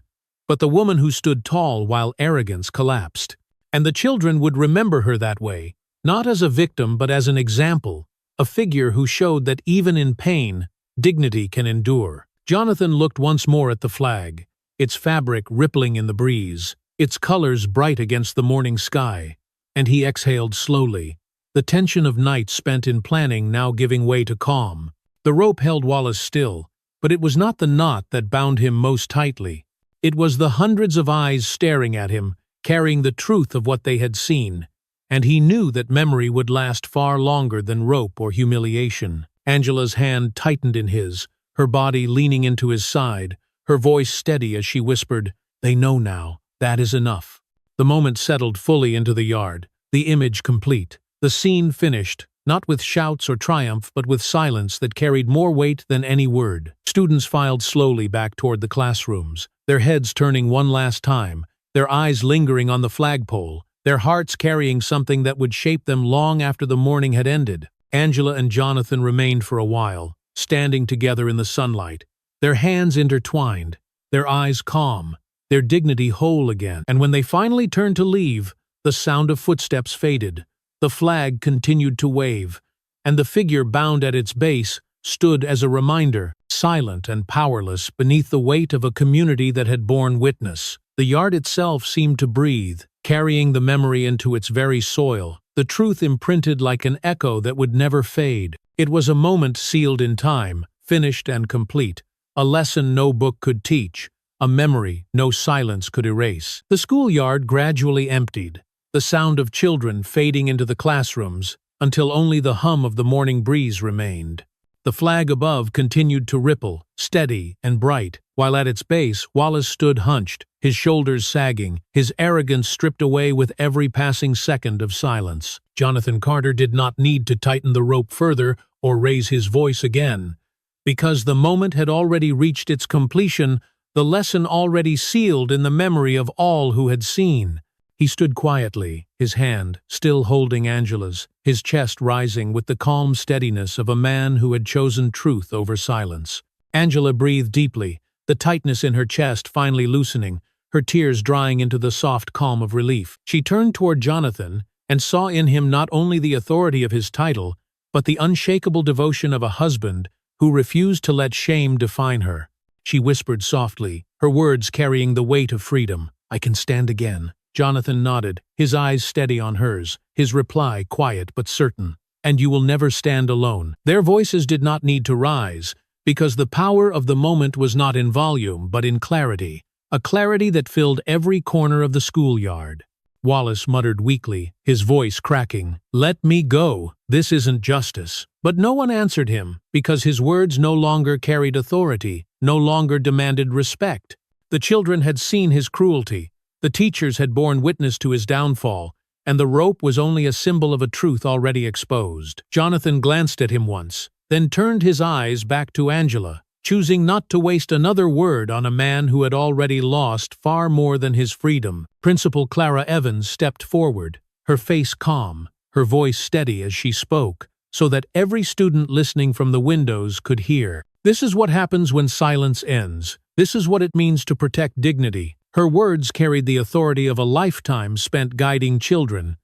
but the woman who stood tall while arrogance collapsed. And the children would remember her that way, not as a victim but as an example, a figure who showed that even in pain, dignity can endure. Jonathan looked once more at the flag, its fabric rippling in the breeze, its colors bright against the morning sky, and he exhaled slowly, the tension of nights spent in planning now giving way to calm. The rope held Wallace still, but it was not the knot that bound him most tightly. It was the hundreds of eyes staring at him, carrying the truth of what they had seen, and he knew that memory would last far longer than rope or humiliation. Angela's hand tightened in his, her body leaning into his side, her voice steady as she whispered, "They know now, that is enough." The moment settled fully into the yard, the image complete, the scene finished, not with shouts or triumph but with silence that carried more weight than any word. Students filed slowly back toward the classrooms, their heads turning one last time, their eyes lingering on the flagpole, their hearts carrying something that would shape them long after the morning had ended. Angela and Jonathan remained for a while, standing together in the sunlight, their hands intertwined, their eyes calm, their dignity whole again. And when they finally turned to leave, the sound of footsteps faded, the flag continued to wave, and the figure bound at its base stood as a reminder, silent and powerless beneath the weight of a community that had borne witness. The yard itself seemed to breathe, carrying the memory into its very soil, the truth imprinted like an echo that would never fade. It was a moment sealed in time, finished and complete, a lesson no book could teach, a memory no silence could erase. The schoolyard gradually emptied, the sound of children fading into the classrooms, until only the hum of the morning breeze remained. The flag above continued to ripple, steady and bright, while at its base Wallace stood hunched, his shoulders sagging, his arrogance stripped away with every passing second of silence. Jonathan Carter did not need to tighten the rope further or raise his voice again, because the moment had already reached its completion, the lesson already sealed in the memory of all who had seen. He stood quietly, his hand still holding Angela's, his chest rising with the calm steadiness of a man who had chosen truth over silence. Angela breathed deeply, the tightness in her chest finally loosening, her tears drying into the soft calm of relief. She turned toward Jonathan and saw in him not only the authority of his title, but the unshakable devotion of a husband who refused to let shame define her. She whispered softly, her words carrying the weight of freedom, "I can stand again." Jonathan nodded, his eyes steady on hers, his reply quiet but certain. "And you will never stand alone." Their voices did not need to rise, because the power of the moment was not in volume but in clarity, a clarity that filled every corner of the schoolyard. Wallace muttered weakly, his voice cracking, "Let me go, this isn't justice." But no one answered him, because his words no longer carried authority, no longer demanded respect. The children had seen his cruelty, the teachers had borne witness to his downfall, and the rope was only a symbol of a truth already exposed. Jonathan glanced at him once, then turned his eyes back to Angela, choosing not to waste another word on a man who had already lost far more than his freedom. Principal Clara Evans stepped forward, her face calm, her voice steady as she spoke, so that every student listening from the windows could hear. "This is what happens when silence ends. This is what it means to protect dignity." Her words carried the authority of a lifetime spent guiding children,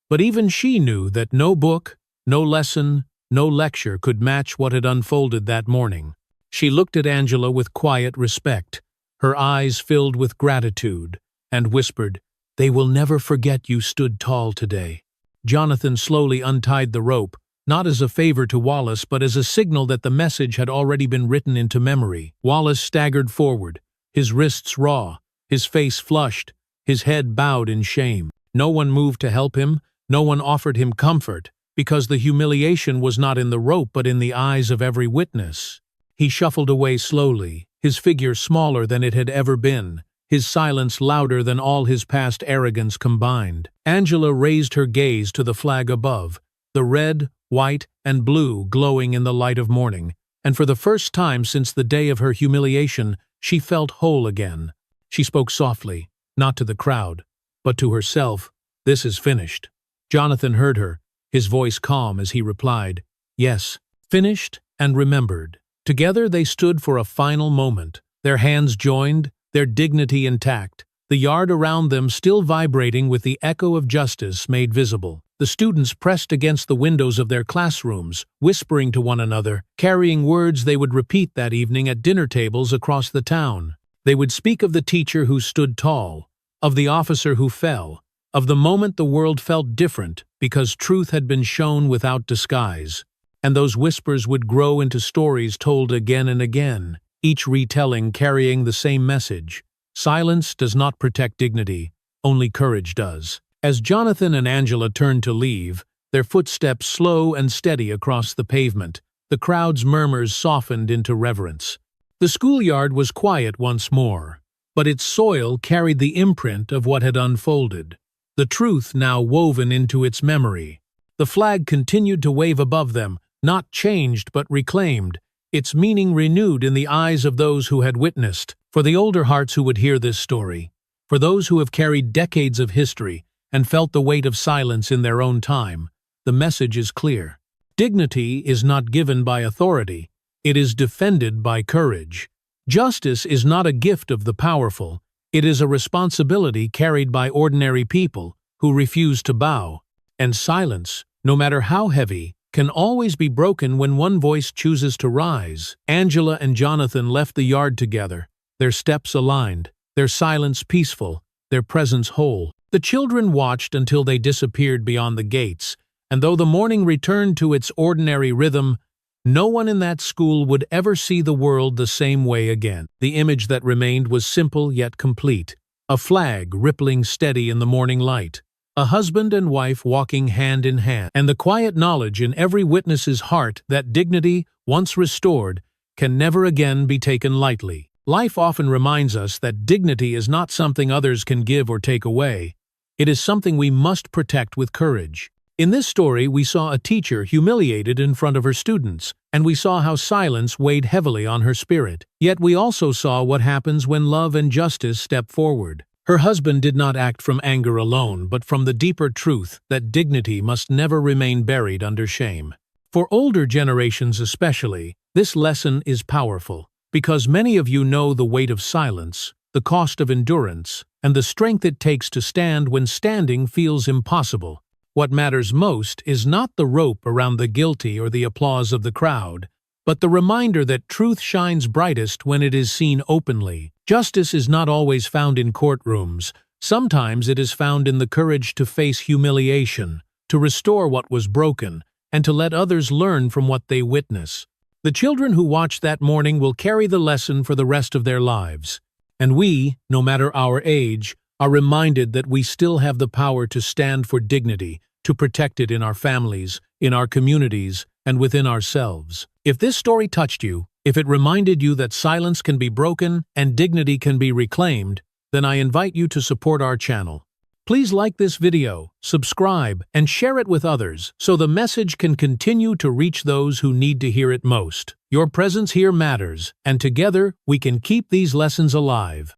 but even she knew that no book, no lesson, no lecture could match what had unfolded that morning. She looked at Angela with quiet respect, her eyes filled with gratitude, and whispered, "They will never forget you stood tall today." Jonathan slowly untied the rope, not as a favor to Wallace but as a signal that the message had already been written into memory. Wallace staggered forward, his wrists raw, his face flushed, his head bowed in shame. No one moved to help him, no one offered him comfort, because the humiliation was not in the rope but in the eyes of every witness. He shuffled away slowly, his figure smaller than it had ever been, his silence louder than all his past arrogance combined. Angela raised her gaze to the flag above, the red, white, and blue glowing in the light of morning, and for the first time since the day of her humiliation, she felt whole again. She spoke softly, not to the crowd, but to herself. "This is finished." Jonathan heard her, his voice calm as he replied, "Yes, finished and remembered." Together they stood for a final moment, their hands joined, their dignity intact, the yard around them still vibrating with the echo of justice made visible. The students pressed against the windows of their classrooms, whispering to one another, carrying words they would repeat that evening at dinner tables across the town. They would speak of the teacher who stood tall, of the officer who fell, of the moment the world felt different because truth had been shown without disguise. And those whispers would grow into stories told again and again, each retelling carrying the same message. Silence does not protect dignity, only courage does. As Jonathan and Angela turned to leave, their footsteps slow and steady across the pavement, the crowd's murmurs softened into reverence. The schoolyard was quiet once more, but its soil carried the imprint of what had unfolded, the truth now woven into its memory. The flag continued to wave above them, not changed but reclaimed, its meaning renewed in the eyes of those who had witnessed. For the older hearts who would hear this story, for those who have carried decades of history and felt the weight of silence in their own time, the message is clear. Dignity is not given by authority, it is defended by courage. Justice is not a gift of the powerful, it is a responsibility carried by ordinary people who refuse to bow. And silence, no matter how heavy, can always be broken when one voice chooses to rise. Angela and Jonathan left the yard together, their steps aligned, their silence peaceful, their presence whole. The children watched until they disappeared beyond the gates, and though the morning returned to its ordinary rhythm, no one in that school would ever see the world the same way again. The image that remained was simple yet complete, a flag rippling steady in the morning light, a husband and wife walking hand in hand, and the quiet knowledge in every witness's heart that dignity, once restored, can never again be taken lightly. Life often reminds us that dignity is not something others can give or take away. It is something we must protect with courage. In this story, we saw a teacher humiliated in front of her students, and we saw how silence weighed heavily on her spirit. Yet we also saw what happens when love and justice step forward. Her husband did not act from anger alone, but from the deeper truth that dignity must never remain buried under shame. For older generations especially, this lesson is powerful, because many of you know the weight of silence, the cost of endurance, and the strength it takes to stand when standing feels impossible. What matters most is not the rope around the guilty or the applause of the crowd, but the reminder that truth shines brightest when it is seen openly. Justice is not always found in courtrooms. Sometimes it is found in the courage to face humiliation, to restore what was broken, and to let others learn from what they witness. The children who watched that morning will carry the lesson for the rest of their lives. And we, no matter our age, are reminded that we still have the power to stand for dignity, to protect it in our families, in our communities, and within ourselves. If this story touched you, if it reminded you that silence can be broken and dignity can be reclaimed, then I invite you to support our channel. Please like this video, subscribe, and share it with others so the message can continue to reach those who need to hear it most. Your presence here matters, and together we can keep these lessons alive.